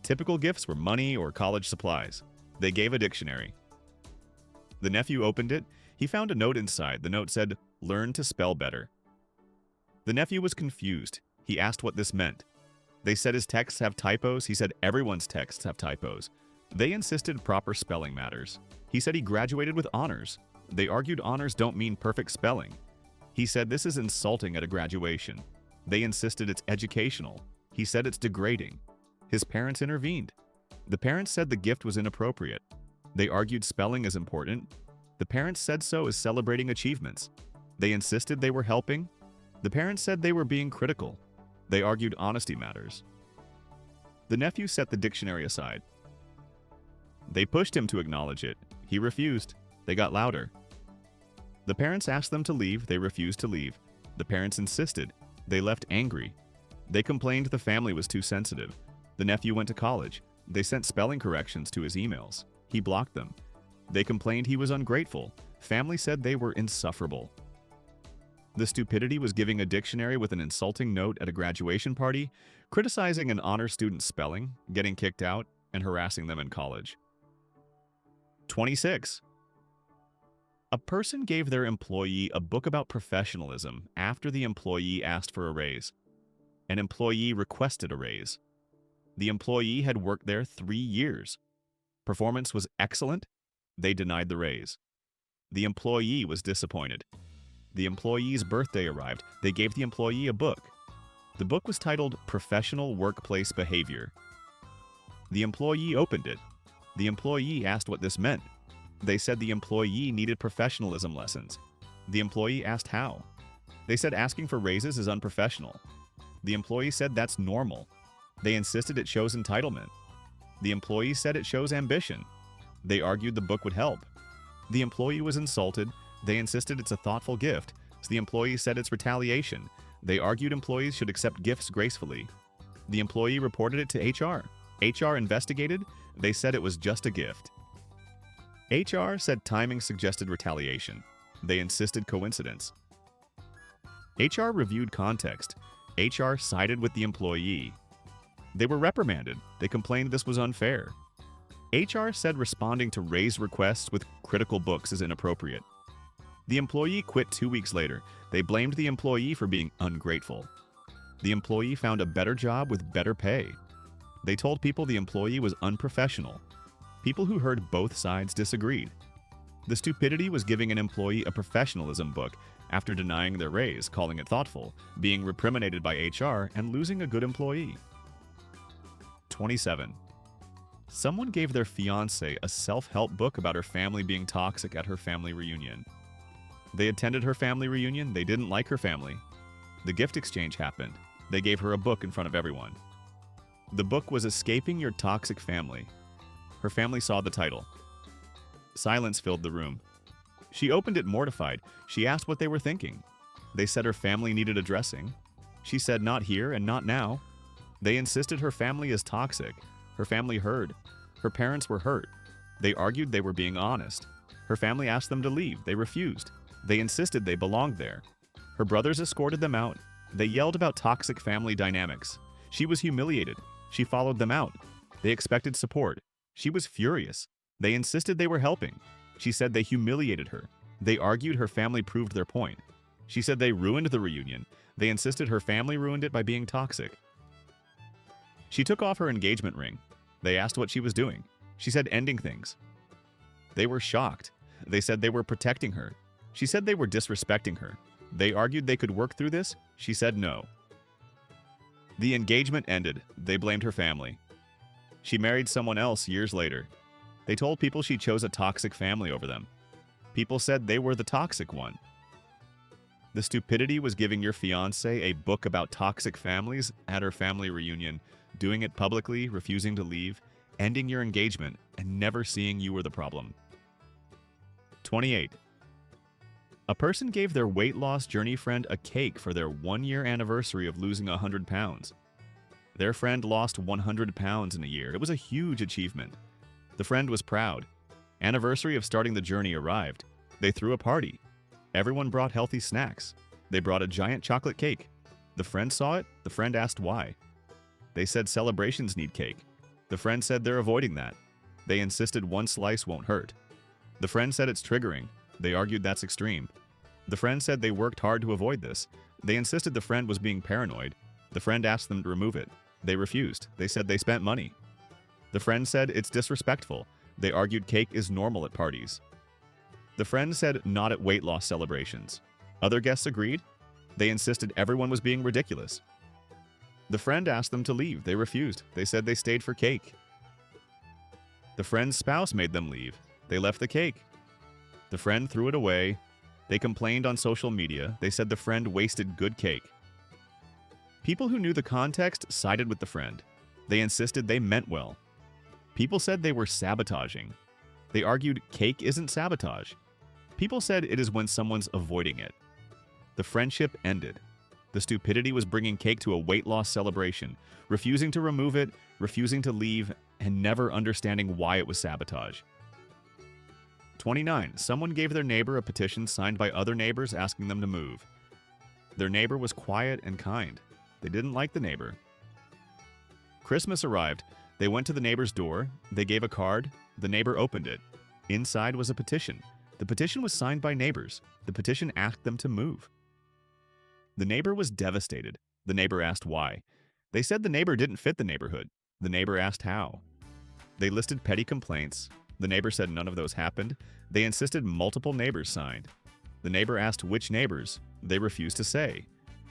Speaker 1: Typical gifts were money or college supplies. They gave a dictionary. The nephew opened it. He found a note inside. The note said, "Learn to spell better." The nephew was confused. He asked what this meant. They said his texts have typos. He said everyone's texts have typos. They insisted proper spelling matters. He said he graduated with honors. They argued honors don't mean perfect spelling. He said this is insulting at a graduation. They insisted it's educational. He said it's degrading. His parents intervened. The parents said the gift was inappropriate. They argued spelling is important. The parents said so as celebrating achievements. They insisted they were helping. The parents said they were being critical. They argued honesty matters. The nephew set the dictionary aside. They pushed him to acknowledge it. He refused. They got louder. The parents asked them to leave. They refused to leave. The parents insisted. They left angry. They complained the family was too sensitive. The nephew went to college. They sent spelling corrections to his emails. He blocked them. They complained he was ungrateful. Family said they were insufferable. The stupidity was giving a dictionary with an insulting note at a graduation party, criticizing an honor student's spelling, getting kicked out, and harassing them in college. 26. A person gave their employee a book about professionalism after the employee asked for a raise. An employee requested a raise. The employee had worked there 3 years. Performance was excellent. They denied the raise. The employee was disappointed. The employee's birthday arrived. They gave the employee a book. The book was titled Professional Workplace Behavior. The employee opened it. The employee asked what this meant. They said the employee needed professionalism lessons. The employee asked how. They said asking for raises is unprofessional. The employee said that's normal. They insisted it shows entitlement. The employee said it shows ambition. They argued the book would help. The employee was insulted. They insisted it's a thoughtful gift, so the employee said it's retaliation. They argued employees should accept gifts gracefully. The employee reported it to HR. HR investigated. They said it was just a gift. HR said timing suggested retaliation. They insisted coincidence. HR reviewed context. HR sided with the employee. They were reprimanded. They complained this was unfair. HR said responding to raised requests with critical books is inappropriate. The employee quit 2 weeks later. They blamed the employee for being ungrateful. The employee found a better job with better pay. They told people the employee was unprofessional. People who heard both sides disagreed. The stupidity was giving an employee a professionalism book after denying their raise, calling it thoughtful, being reprimandated by HR, and losing a good employee. 27. Someone gave their fiancé a self-help book about her family being toxic at her family reunion. They attended her family reunion. They didn't like her family. The gift exchange happened. They gave her a book in front of everyone. The book was Escaping Your Toxic Family. Her family saw the title. Silence filled the room. She opened it mortified. She asked what they were thinking. They said her family needed addressing. She said not here and not now. They insisted her family is toxic. Her family heard. Her parents were hurt. They argued they were being honest. Her family asked them to leave. They refused. They insisted they belonged there. Her brothers escorted them out. They yelled about toxic family dynamics. She was humiliated. She followed them out. They expected support. She was furious. They insisted they were helping. She said they humiliated her. They argued her family proved their point. She said they ruined the reunion. They insisted her family ruined it by being toxic. She took off her engagement ring. They asked what she was doing. She said ending things. They were shocked. They said they were protecting her. She said they were disrespecting her. They argued they could work through this. She said no. The engagement ended. They blamed her family. She married someone else years later. They told people she chose a toxic family over them. People said they were the toxic one. The stupidity was giving your fiancé a book about toxic families at her family reunion, doing it publicly, refusing to leave, ending your engagement, and never seeing you were the problem. 28. A person gave their weight loss journey friend a cake for their 1-year anniversary of losing 100 pounds. Their friend lost 100 pounds in a year. It was a huge achievement. The friend was proud. Anniversary of starting the journey arrived. They threw a party. Everyone brought healthy snacks. They brought a giant chocolate cake. The friend saw it. The friend asked why. They said celebrations need cake. The friend said they're avoiding that. They insisted one slice won't hurt. The friend said it's triggering. They argued that's extreme. The friend said they worked hard to avoid this. They insisted the friend was being paranoid. The friend asked them to remove it. They refused. They said they spent money. The friend said it's disrespectful. They argued cake is normal at parties. The friend said not at weight loss celebrations. Other guests agreed. They insisted everyone was being ridiculous. The friend asked them to leave. They refused. They said they stayed for cake. The friend's spouse made them leave. They left the cake. The friend threw it away. They complained on social media. They said the friend wasted good cake. People who knew the context sided with the friend. They insisted they meant well. People said they were sabotaging. They argued cake isn't sabotage. People said it is when someone's avoiding it. The friendship ended. The stupidity was bringing cake to a weight loss celebration, refusing to remove it, refusing to leave, and never understanding why it was sabotage. 29. Someone gave their neighbor a petition signed by other neighbors asking them to move. Their neighbor was quiet and kind. They didn't like the neighbor. Christmas arrived. They went to the neighbor's door. They gave a card. The neighbor opened it. Inside was a petition. The petition was signed by neighbors. The petition asked them to move. The neighbor was devastated. The neighbor asked why. They said the neighbor didn't fit the neighborhood. The neighbor asked how. They listed petty complaints. The neighbor said none of those happened. They insisted multiple neighbors signed. The neighbor asked which neighbors. They refused to say.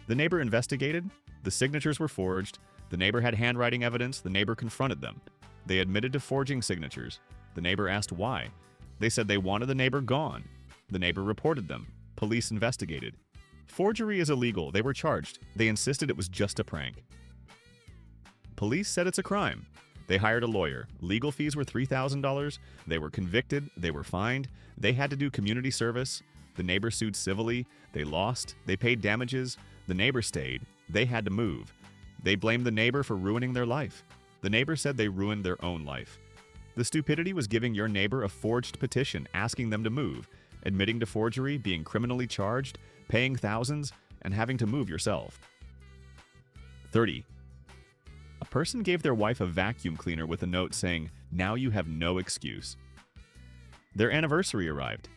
Speaker 1: The neighbor investigated. The signatures were forged. The neighbor had handwriting evidence. The neighbor confronted them. They admitted to forging signatures. The neighbor asked why. They said they wanted the neighbor gone. The neighbor reported them. Police investigated. Forgery is illegal. They were charged. They insisted it was just a prank. Police said it's a crime. They hired a lawyer. Legal fees were $3,000. They were convicted. They were fined. They had to do community service. The neighbor sued civilly. They lost. They paid damages. The neighbor stayed. They had to move. They blamed the neighbor for ruining their life. The neighbor said they ruined their own life. The stupidity was giving your neighbor a forged petition asking them to move, admitting to forgery, being criminally charged, paying thousands, and having to move yourself. 30. A person gave their wife a vacuum cleaner with a note saying, "Now you have no excuse." Their anniversary arrived.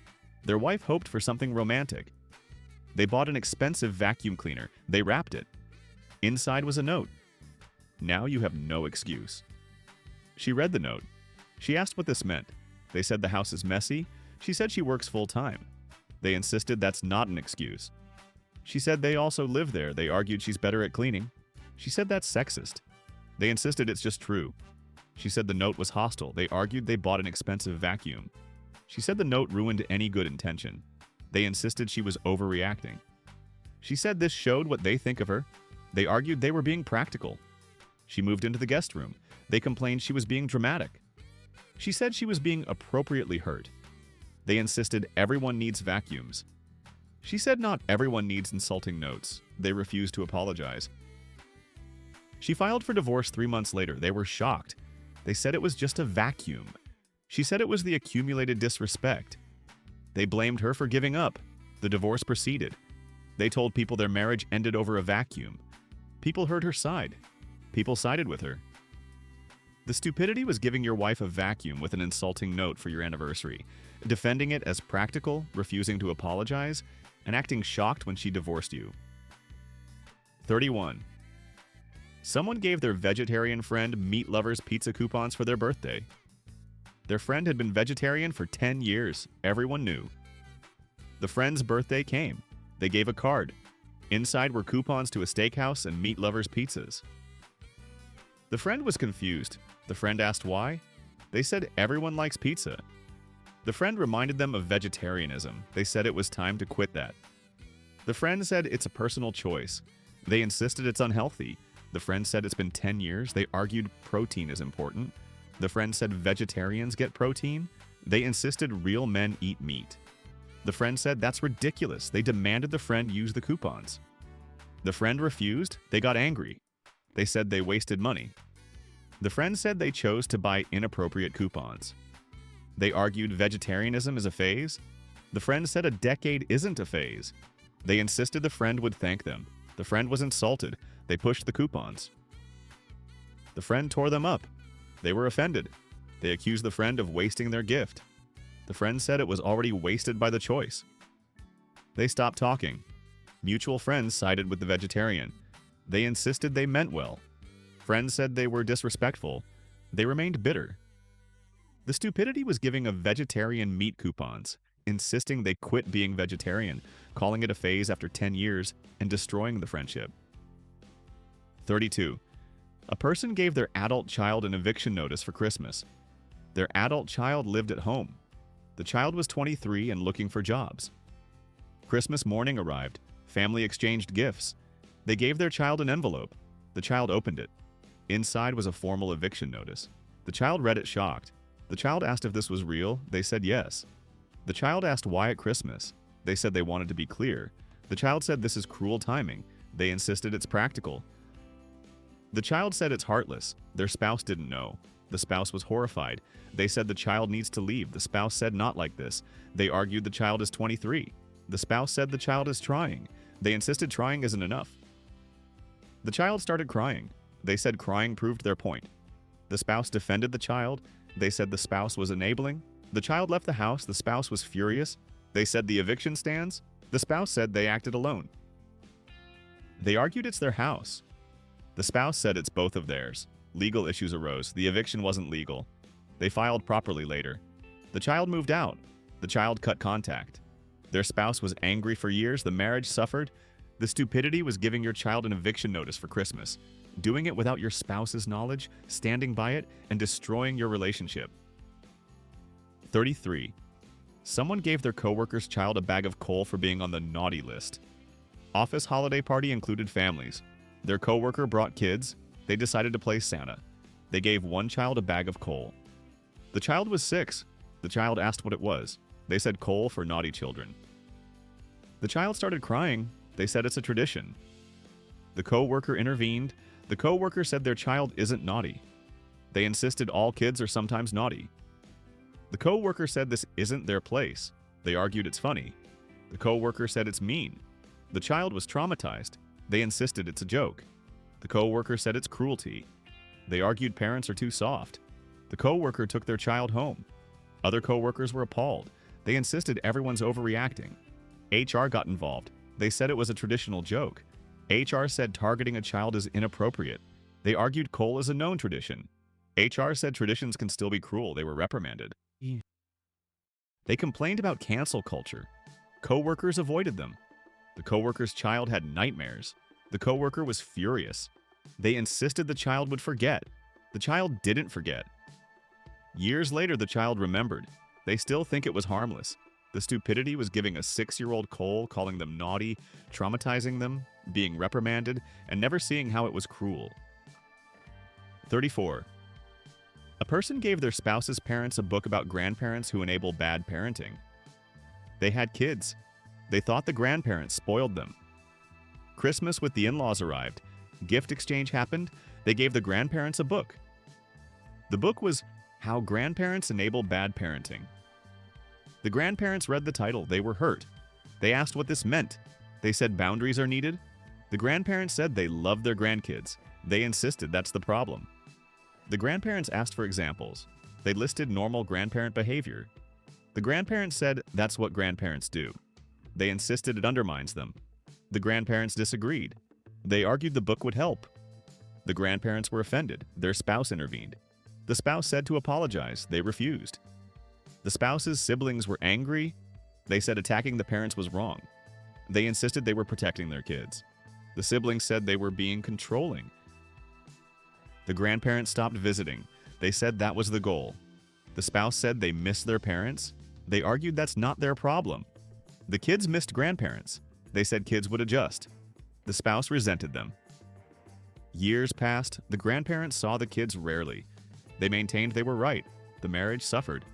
Speaker 1: Their wife hoped for something romantic. They bought an expensive vacuum cleaner. They wrapped it. Inside was a note. "Now you have no excuse." She read the note. She asked what this meant. They said the house is messy. She said she works full-time. They insisted that's not an excuse. She said they also live there. They argued she's better at cleaning. She said that's sexist. They insisted it's just true. She said the note was hostile. They argued they bought an expensive vacuum. She said the note ruined any good intention. They insisted she was overreacting. She said this showed what they think of her. They argued they were being practical. She moved into the guest room. They complained she was being dramatic. She said she was being appropriately hurt. They insisted everyone needs vacuums. She said not everyone needs insulting notes. They refused to apologize. She filed for divorce 3 months later. They were shocked. They said it was just a vacuum. She said it was the accumulated disrespect. They blamed her for giving up. The divorce proceeded. They told people their marriage ended over a vacuum. People heard her side. People sided with her. The stupidity was giving your wife a vacuum with an insulting note for your anniversary, defending it as practical, refusing to apologize, and acting shocked when she divorced you. 31. Someone gave their vegetarian friend meat lovers pizza coupons for their birthday. Their friend had been vegetarian for 10 years. Everyone knew. The friend's birthday came. They gave a card. Inside were coupons to a steakhouse and meat lovers pizzas. The friend was confused. The friend asked why. They said everyone likes pizza. The friend reminded them of vegetarianism. They said it was time to quit that. The friend said it's a personal choice. They insisted it's unhealthy. The friend said it's been 10 years. They argued protein is important. The friend said vegetarians get protein. They insisted real men eat meat. The friend said that's ridiculous. They demanded the friend use the coupons. The friend refused. They got angry. They said they wasted money. The friend said they chose to buy inappropriate coupons. They argued vegetarianism is a phase. The friend said a decade isn't a phase. They insisted the friend would thank them. The friend was insulted. They pushed the coupons. The friend tore them up. They were offended. They accused the friend of wasting their gift. The friend said it was already wasted by the choice. They stopped talking. Mutual friends sided with the vegetarian. They insisted they meant well. Friends said they were disrespectful. They remained bitter. The stupidity was giving a vegetarian meat coupons, insisting they quit being vegetarian, calling it a phase after 10 years, and destroying the friendship. 32. A person gave their adult child an eviction notice for Christmas. Their adult child lived at home. The child was 23 and looking for jobs. Christmas morning arrived. Family exchanged gifts. They gave their child an envelope. The child opened it. Inside was a formal eviction notice. The child read it shocked. The child asked if this was real. They said yes. The child asked why at Christmas. They said they wanted to be clear. The child said this is cruel timing. They insisted it's practical. The child said it's heartless. Their spouse didn't know. The spouse was horrified. They said the child needs to leave. The spouse said not like this. They argued the child is 23. The spouse said the child is trying. They insisted trying isn't enough. The child started crying. They said crying proved their point. The spouse defended the child. They said the spouse was enabling. The child left the house. The spouse was furious. They said the eviction stands. The spouse said they acted alone. They argued it's their house. The spouse said it's both of theirs. Legal issues arose. The eviction wasn't legal. They filed properly later. The child moved out. The child cut contact. Their spouse was angry for years. The marriage suffered. The stupidity was giving your child an eviction notice for Christmas, doing it without your spouse's knowledge, standing by it, and destroying your relationship. 33. Someone gave their coworker's child a bag of coal for being on the naughty list. Office holiday party included families. Their coworker brought kids. They decided to play Santa. They gave one child a bag of coal. The child was 6. The child asked what it was. They said coal for naughty children. The child started crying. They said it's a tradition. The coworker intervened. The coworker said their child isn't naughty. They insisted all kids are sometimes naughty. The co-worker said this isn't their place. They argued it's funny. The co-worker said it's mean. The child was traumatized. They insisted it's a joke. The co-worker said it's cruelty. They argued parents are too soft. The co-worker took their child home. Other co-workers were appalled. They insisted everyone's overreacting. HR got involved. They said it was a traditional joke. HR said targeting a child is inappropriate. They argued coal is a known tradition. HR said traditions can still be cruel. They were reprimanded. They complained about cancel culture. Co-workers avoided them. The co-worker's child had nightmares. The co-worker was furious. They insisted the child would forget. The child didn't forget. Years later, the child remembered. They still think it was harmless. The stupidity was giving a 6-year-old coal, calling them naughty, traumatizing them, being reprimanded, and never seeing how it was cruel. 34. A person gave their spouse's parents a book about grandparents who enable bad parenting. They had kids. They thought the grandparents spoiled them. Christmas with the in-laws arrived. Gift exchange happened. They gave the grandparents a book. The book was How Grandparents Enable Bad Parenting. The grandparents read the title. They were hurt. They asked what this meant. They said boundaries are needed. The grandparents said they loved their grandkids. They insisted that's the problem. The grandparents asked for examples. They listed normal grandparent behavior. The grandparents said that's what grandparents do. They insisted it undermines them. The grandparents disagreed. They argued the book would help. The grandparents were offended. Their spouse intervened. The spouse said to apologize. They refused. The spouse's siblings were angry. They said attacking the parents was wrong. They insisted they were protecting their kids. The siblings said they were being controlling. The grandparents stopped visiting. They said that was the goal. The spouse said they missed their parents. They argued that's not their problem. The kids missed grandparents. They said kids would adjust. The spouse resented them. Years passed. The grandparents saw the kids rarely. They maintained they were right. The marriage suffered.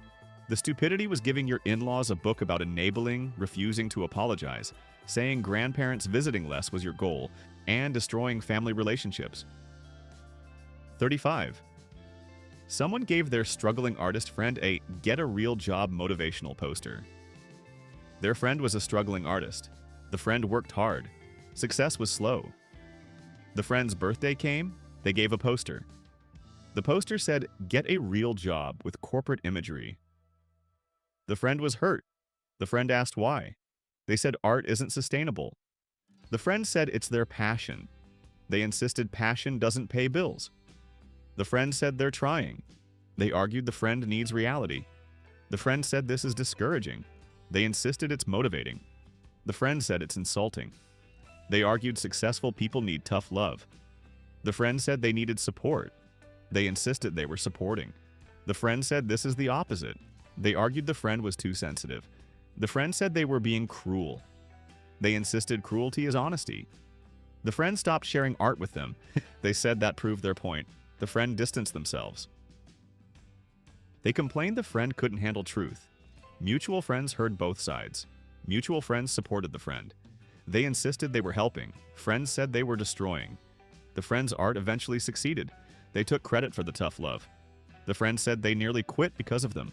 Speaker 1: The stupidity was giving your in-laws a book about enabling, refusing to apologize, saying grandparents visiting less was your goal, and destroying family relationships. 35. Someone gave their struggling artist friend a "Get a Real Job" motivational poster. Their friend was a struggling artist. The friend worked hard. Success was slow. The friend's birthday came. They gave a poster. The poster said, "Get a real job," with corporate imagery. The friend was hurt. The friend asked why. They said art isn't sustainable. The friend said it's their passion. They insisted passion doesn't pay bills. The friend said they're trying. They argued the friend needs reality. The friend said this is discouraging. They insisted it's motivating. The friend said it's insulting. They argued successful people need tough love. The friend said they needed support. They insisted they were supporting. The friend said this is the opposite. They argued the friend was too sensitive. The friend said they were being cruel. They insisted cruelty is honesty. The friend stopped sharing art with them. They said that proved their point. The friend distanced themselves. They complained the friend couldn't handle truth. Mutual friends heard both sides. Mutual friends supported the friend. They insisted they were helping. Friends said they were destroying. The friend's art eventually succeeded. They took credit for the tough love. The friend said they nearly quit because of them.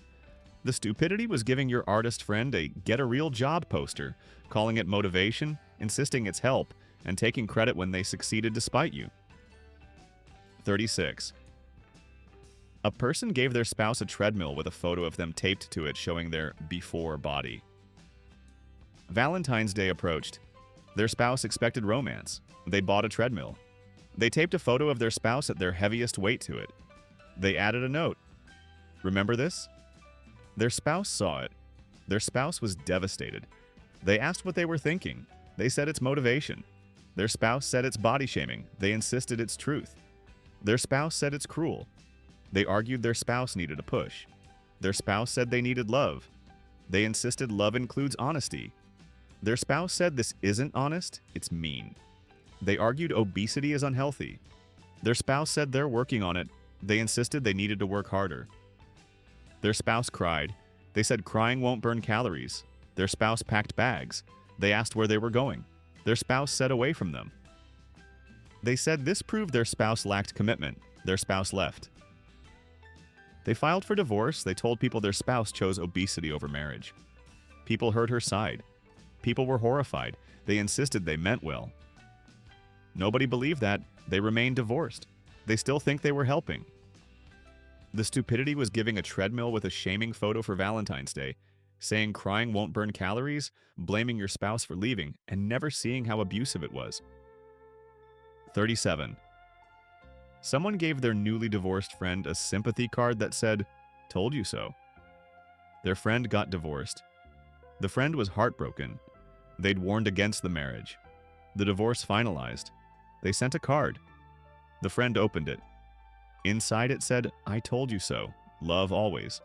Speaker 1: The stupidity was giving your artist friend a "Get a Real Job" poster, calling it motivation, insisting it's help, and taking credit when they succeeded despite you. 36. A person gave their spouse a treadmill with a photo of them taped to it showing their before body. Valentine's Day approached. Their spouse expected romance. They bought a treadmill. They taped a photo of their spouse at their heaviest weight to it. They added a note. Remember this? Their spouse saw it. Their spouse was devastated. They asked what they were thinking. They said it's motivation. Their spouse said it's body shaming. They insisted it's truth. Their spouse said it's cruel. They argued their spouse needed a push. Their spouse said they needed love. They insisted love includes honesty. Their spouse said this isn't honest, it's mean. They argued obesity is unhealthy. Their spouse said they're working on it. They insisted they needed to work harder. Their spouse cried. They said crying won't burn calories. Their spouse packed bags. They asked where they were going. Their spouse said away from them. They said this proved their spouse lacked commitment. Their spouse left. They filed for divorce. They told people their spouse chose obesity over marriage. People heard her side. People were horrified. They insisted they meant well. Nobody believed that. They remained divorced. They still think they were helping. The stupidity was giving a treadmill with a shaming photo for Valentine's Day, saying crying won't burn calories, blaming your spouse for leaving, and never seeing how abusive it was. 37. Someone gave their newly divorced friend a sympathy card that said, "Told you so." Their friend got divorced. The friend was heartbroken. They'd warned against the marriage. The divorce finalized. They sent a card. The friend opened it. Inside it said, "I told you so. Love always."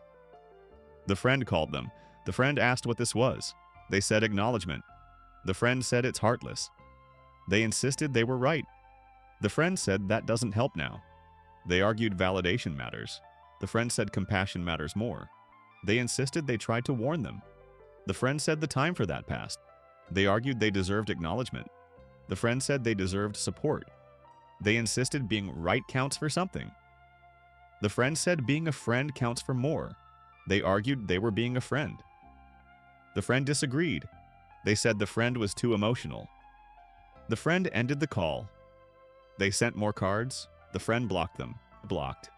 Speaker 1: The friend called them. The friend asked what this was. They said acknowledgement. The friend said it's heartless. They insisted they were right. The friend said that doesn't help now. They argued validation matters. The friend said compassion matters more. They insisted they tried to warn them. The friend said the time for that passed. They argued they deserved acknowledgement. The friend said they deserved support. They insisted being right counts for something. The friend said being a friend counts for more. They argued they were being a friend. The friend disagreed. They said the friend was too emotional. The friend ended the call. They sent more cards. The friend blocked them. Blocked.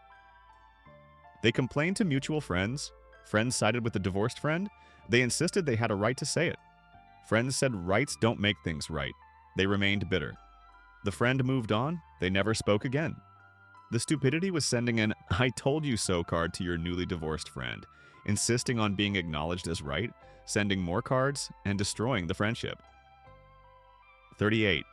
Speaker 1: They complained to mutual friends. Friends sided with the divorced friend. They insisted they had a right to say it. Friends said rights don't make things right. They remained bitter. The friend moved on. They never spoke again. The stupidity was sending an "I told you so" card to your newly divorced friend, insisting on being acknowledged as right, sending more cards, and destroying the friendship. 38.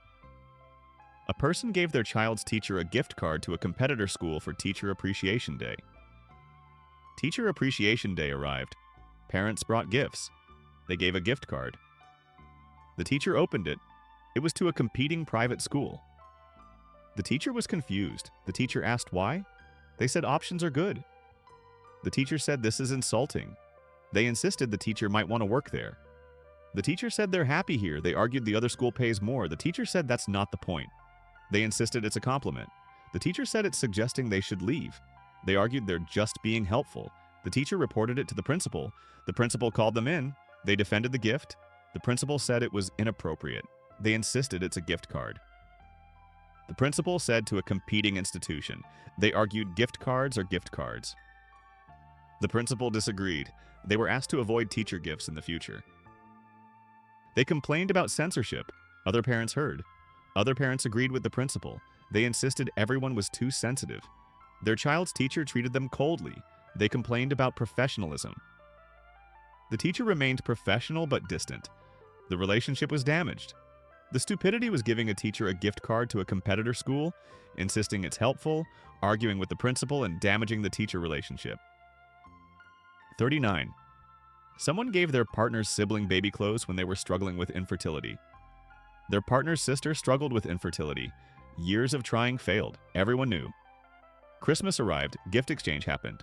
Speaker 1: A person gave their child's teacher a gift card to a competitor school for Teacher Appreciation Day. Teacher Appreciation Day arrived. Parents brought gifts. They gave a gift card. The teacher opened it. It was to a competing private school. The teacher was confused. The teacher asked why. They said options are good. The teacher said this is insulting. They insisted the teacher might want to work there. The teacher said they're happy here. They argued the other school pays more. The teacher said that's not the point. They insisted it's a compliment. The teacher said it's suggesting they should leave. They argued they're just being helpful. The teacher reported it to the principal. The principal called them in. They defended the gift. The principal said it was inappropriate. They insisted it's a gift card. The principal said to a competing institution. They argued gift cards are gift cards. The principal disagreed. They were asked to avoid teacher gifts in the future. They complained about censorship. Other parents heard. Other parents agreed with the principal. They insisted everyone was too sensitive. Their child's teacher treated them coldly. They complained about professionalism. The teacher remained professional but distant. The relationship was damaged. The stupidity was giving a teacher a gift card to a competitor school, insisting it's helpful, arguing with the principal, and damaging the teacher relationship. 39. Someone gave their partner's sibling baby clothes when they were struggling with infertility. Their partner's sister struggled with infertility. Years of trying failed. Everyone knew. Christmas arrived. Gift exchange happened.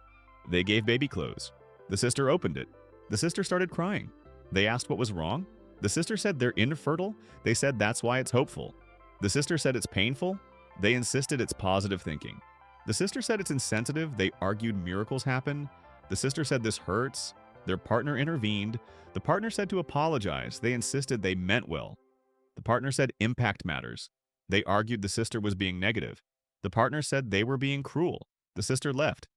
Speaker 1: They gave baby clothes. The sister opened it. The sister started crying. They asked what was wrong. The sister said they're infertile. They said that's why it's hopeful. The sister said it's painful. They insisted it's positive thinking. The sister said it's insensitive. They argued miracles happen. The sister said this hurts. Their partner intervened. The partner said to apologize. They insisted they meant well. The partner said impact matters. They argued the sister was being negative. The partner said they were being cruel. The sister left.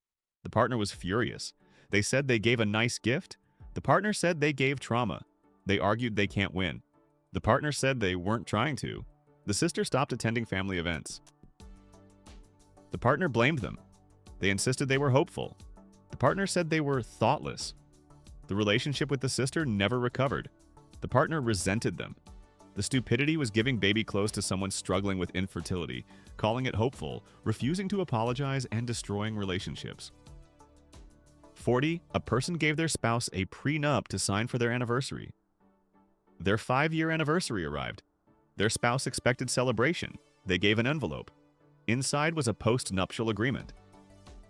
Speaker 1: The partner was furious. They said they gave a nice gift. The partner said they gave trauma. They argued they can't win. The partner said they weren't trying to. The sister stopped attending family events. The partner blamed them. They insisted they were hopeful. The partner said they were thoughtless. The relationship with the sister never recovered. The partner resented them. The stupidity was giving baby clothes to someone struggling with infertility, calling it hopeful, refusing to apologize, and destroying relationships. 40. A person gave their spouse a prenup to sign for their anniversary. Their 5-year anniversary arrived. Their spouse expected celebration. They gave an envelope. Inside was a post-nuptial agreement.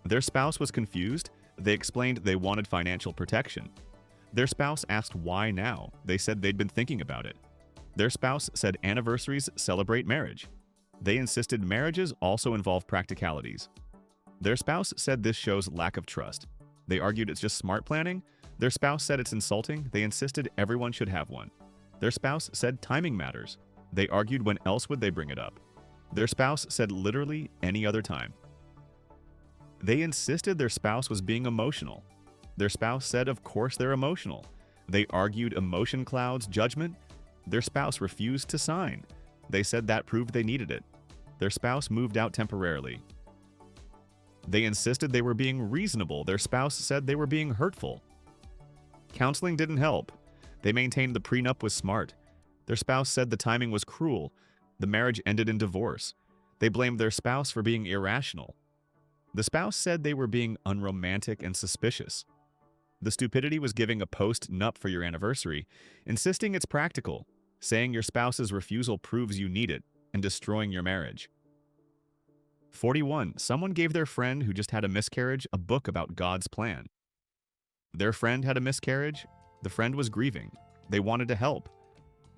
Speaker 1: Their spouse was confused. They explained they wanted financial protection. Their spouse asked why now. They said they'd been thinking about it. Their spouse said anniversaries celebrate marriage. They insisted marriages also involve practicalities. Their spouse said this shows lack of trust. They argued it's just smart planning. Their spouse said it's insulting. They insisted everyone should have one. Their spouse said timing matters. They argued when else would they bring it up. Their spouse said literally any other time. They insisted their spouse was being emotional. Their spouse said of course they're emotional. They argued emotion clouds judgment. Their spouse refused to sign. They said that proved they needed it. Their spouse moved out temporarily. They insisted they were being reasonable. Their spouse said they were being hurtful. Counseling didn't help. They maintained the prenup was smart. Their spouse said the timing was cruel. The marriage ended in divorce. They blamed their spouse for being irrational. The spouse said they were being unromantic and suspicious. The stupidity was giving a post-nup for your anniversary, insisting it's practical, saying your spouse's refusal proves you need it, and destroying your marriage. 41. Someone gave their friend who just had a miscarriage a book about God's plan. Their friend had a miscarriage. The friend was grieving. They wanted to help.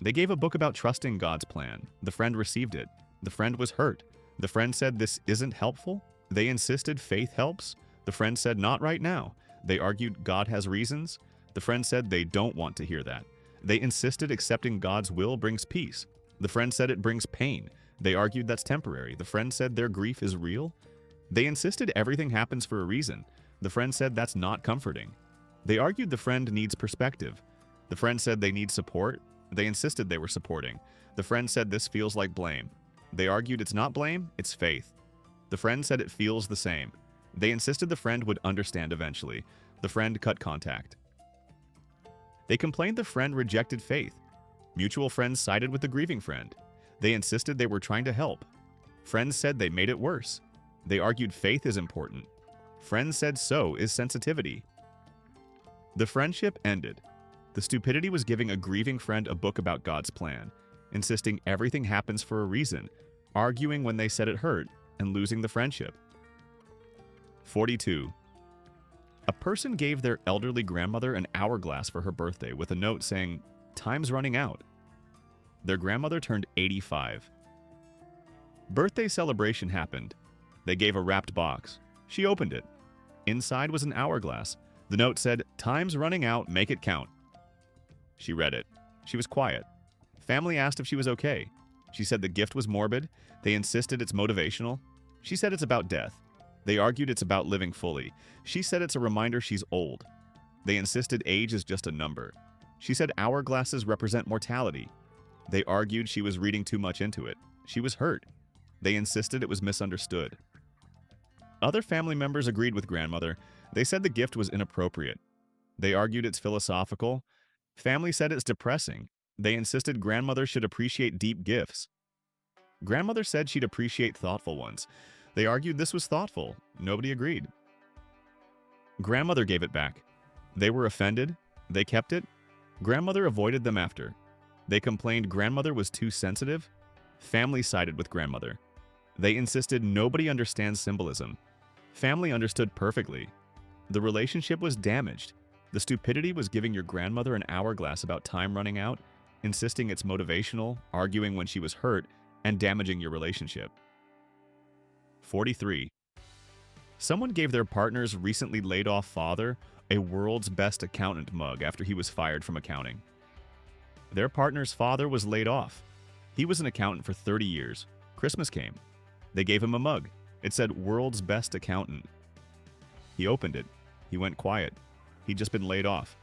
Speaker 1: They gave a book about trusting God's plan. The friend received it. The friend was hurt. The friend said this isn't helpful. They insisted faith helps. The friend said not right now. They argued God has reasons. The friend said they don't want to hear that. They insisted accepting God's will brings peace. The friend said it brings pain. They argued that's temporary. The friend said their grief is real. They insisted everything happens for a reason. The friend said that's not comforting. They argued the friend needs perspective. The friend said they need support. They insisted they were supporting. The friend said this feels like blame. They argued it's not blame, it's faith. The friend said it feels the same. They insisted the friend would understand eventually. The friend cut contact. They complained the friend rejected faith. Mutual friends sided with the grieving friend. They insisted they were trying to help. Friends said they made it worse. They argued faith is important. Friends said so is sensitivity. The friendship ended. The stupidity was giving a grieving friend a book about God's plan, insisting everything happens for a reason, arguing when they said it hurt, and losing the friendship. 42. A person gave their elderly grandmother an hourglass for her birthday with a note saying, "Time's running out." Their grandmother turned 85. Birthday celebration happened. They gave a wrapped box. She opened it. Inside was an hourglass. The note said, "Time's running out, make it count." She read it. She was quiet. Family asked if she was okay. She said the gift was morbid. They insisted it's motivational. She said it's about death. They argued it's about living fully. She said it's a reminder she's old. They insisted age is just a number. She said hourglasses represent mortality. They argued she was reading too much into it. She was hurt. They insisted it was misunderstood. Other family members agreed with grandmother. They said the gift was inappropriate. They argued it's philosophical. Family said it's depressing. They insisted grandmother should appreciate deep gifts. Grandmother said she'd appreciate thoughtful ones. They argued this was thoughtful. Nobody agreed. Grandmother gave it back. They were offended. They kept it. Grandmother avoided them after. They complained grandmother was too sensitive. Family sided with grandmother. They insisted nobody understands symbolism. Family understood perfectly. The relationship was damaged. The stupidity was giving your grandmother an hourglass about time running out, insisting it's motivational, arguing when she was hurt, and damaging your relationship. 43. Someone gave their partner's recently laid off father a world's best accountant mug after he was fired from accounting. Their partner's father was laid off. He was an accountant for 30 years. Christmas came. They gave him a mug. It said world's best accountant. He opened it. He went quiet. He'd just been laid off.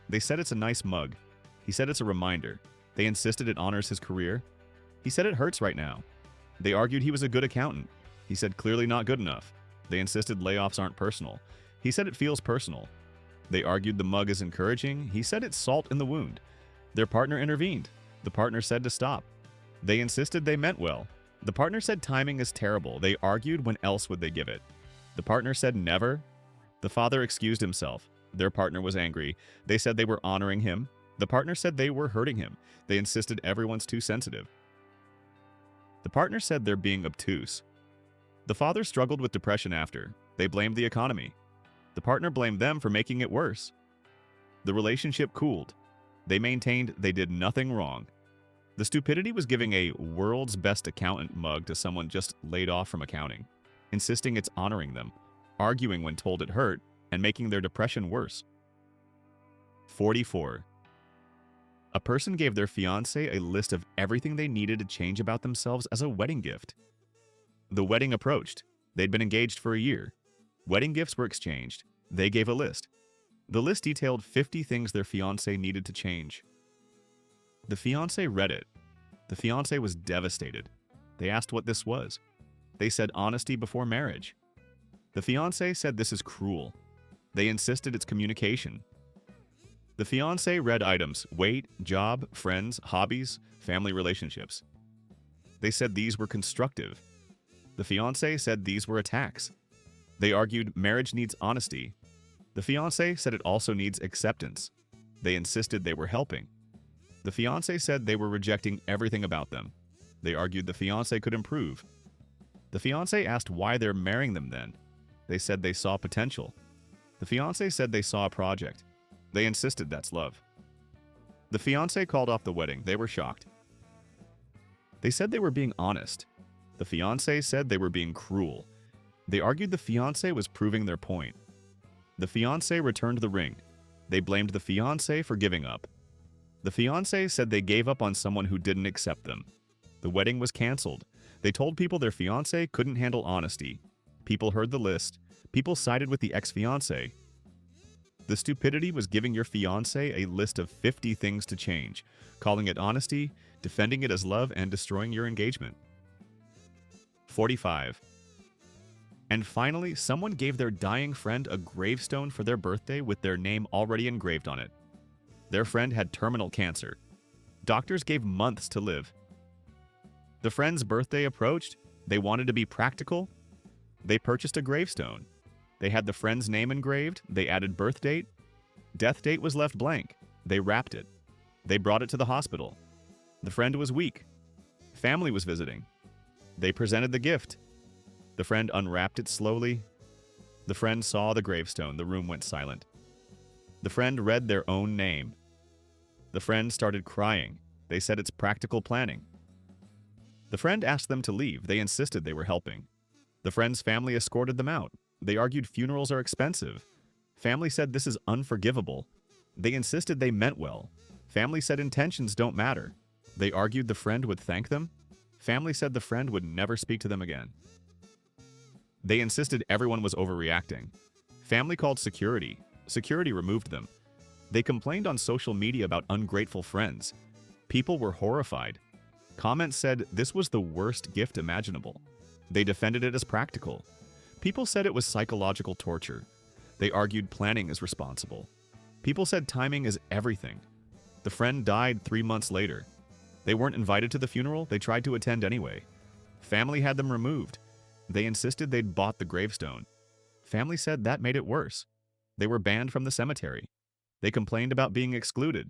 Speaker 1: They said it's a nice mug. He said it's a reminder. They insisted it honors his career. He said it hurts right now. They argued he was a good accountant. He said clearly not good enough. They insisted layoffs aren't personal. He said it feels personal. They argued the mug is encouraging. He said it's salt in the wound. Their partner intervened. The partner said to stop. They insisted they meant well. The partner said timing is terrible. They argued when else would they give it. The partner said never. The father excused himself. Their partner was angry. They said they were honoring him. The partner said they were hurting him. They insisted everyone's too sensitive. The partner said they're being obtuse. The father struggled with depression after. They blamed the economy. The partner blamed them for making it worse. The relationship cooled. They maintained they did nothing wrong. The stupidity was giving a world's best accountant mug to someone just laid off from accounting. insisting it's honoring them, arguing when told it hurt, and making their depression worse. 44. A person gave their fiancé a list of everything they needed to change about themselves as a wedding gift. The wedding approached. They'd been engaged for a year. Wedding gifts were exchanged. They gave a list. The list detailed 50 things their fiancé needed to change. The fiancé read it. The fiancé was devastated. They asked what this was. They said honesty before marriage. The fiancé said this is cruel. They insisted it's communication. The fiancé read items: weight, job, friends, hobbies, family relationships. They said these were constructive. The fiancé said these were attacks. They argued marriage needs honesty. The fiancé said it also needs acceptance. They insisted they were helping. The fiancé said they were rejecting everything about them. They argued the fiancé could improve. The fiancé asked why they're marrying them then. They said they saw potential. The fiancé said they saw a project. They insisted that's love. The fiancé called off the wedding. They were shocked. They said they were being honest. The fiancé said they were being cruel. They argued the fiancé was proving their point. The fiancé returned the ring. They blamed the fiancé for giving up. The fiancé said they gave up on someone who didn't accept them. The wedding was canceled. They told people their fiancé couldn't handle honesty. People heard the list. People sided with the ex-fiancé. The stupidity was giving your fiancé a list of 50 things to change, calling it honesty, defending it as love, and destroying your engagement. 45. And finally, someone gave their dying friend a gravestone for their birthday with their name already engraved on it. Their friend had terminal cancer. Doctors gave months to live. The friend's birthday approached. They wanted to be practical. They purchased a gravestone. They had the friend's name engraved. They added birth date. Death date was left blank. They wrapped it. They brought it to the hospital. The friend was weak. Family was visiting. They presented the gift. The friend unwrapped it slowly. The friend saw the gravestone. The room went silent. The friend read their own name. The friend started crying. They said it's practical planning. The friend asked them to leave. They insisted they were helping. The friend's family escorted them out. They argued funerals are expensive. Family said this is unforgivable. They insisted they meant well. Family said intentions don't matter. They argued the friend would thank them. Family said the friend would never speak to them again. They insisted everyone was overreacting. Family called security. Security removed them. They complained on social media about ungrateful friends. People were horrified. Comments said this was the worst gift imaginable. They defended it as practical. People said it was psychological torture. They argued planning is responsible. People said timing is everything. The friend died 3 months later. They weren't invited to the funeral. They tried to attend anyway. Family had them removed. They insisted they'd bought the gravestone. Family said that made it worse. They were banned from the cemetery. They complained about being excluded.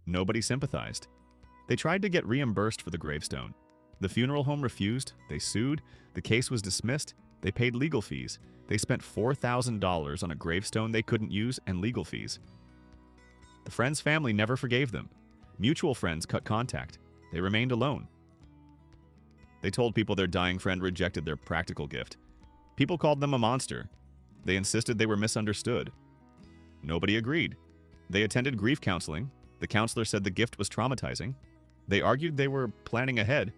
Speaker 1: Nobody sympathized. They tried to get reimbursed for the gravestone. The funeral home refused. They sued. The case was dismissed. They paid legal fees. They spent $4,000 on a gravestone they couldn't use and legal fees. The friend's family never forgave them. Mutual friends cut contact. They remained alone. They told people their dying friend rejected their practical gift. People called them a monster. They insisted they were misunderstood. Nobody agreed. They attended grief counseling. The counselor said the gift was traumatizing. They argued they were planning ahead.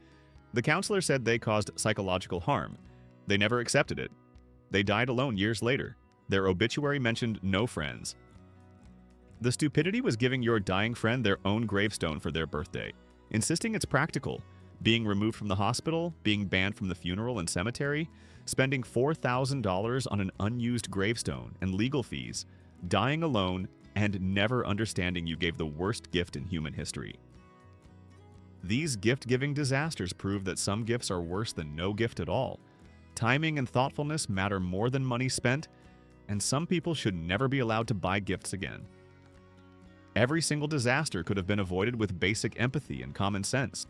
Speaker 1: The counselor said they caused psychological harm. They never accepted it. They died alone years later. Their obituary mentioned no friends. The stupidity was giving your dying friend their own gravestone for their birthday, insisting it's practical, being removed from the hospital, being banned from the funeral and cemetery, spending $4,000 on an unused gravestone and legal fees, dying alone, and never understanding you gave the worst gift in human history. These gift-giving disasters prove that some gifts are worse than no gift at all. Timing and thoughtfulness matter more than money spent, and some people should never be allowed to buy gifts again. Every single disaster could have been avoided with basic empathy and common sense.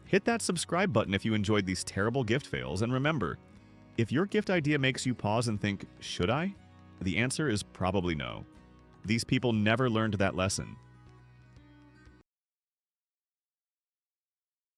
Speaker 1: Hit that subscribe button if you enjoyed these terrible gift fails, and remember, if your gift idea makes you pause and think, should I? The answer is probably no. These people never learned that lesson.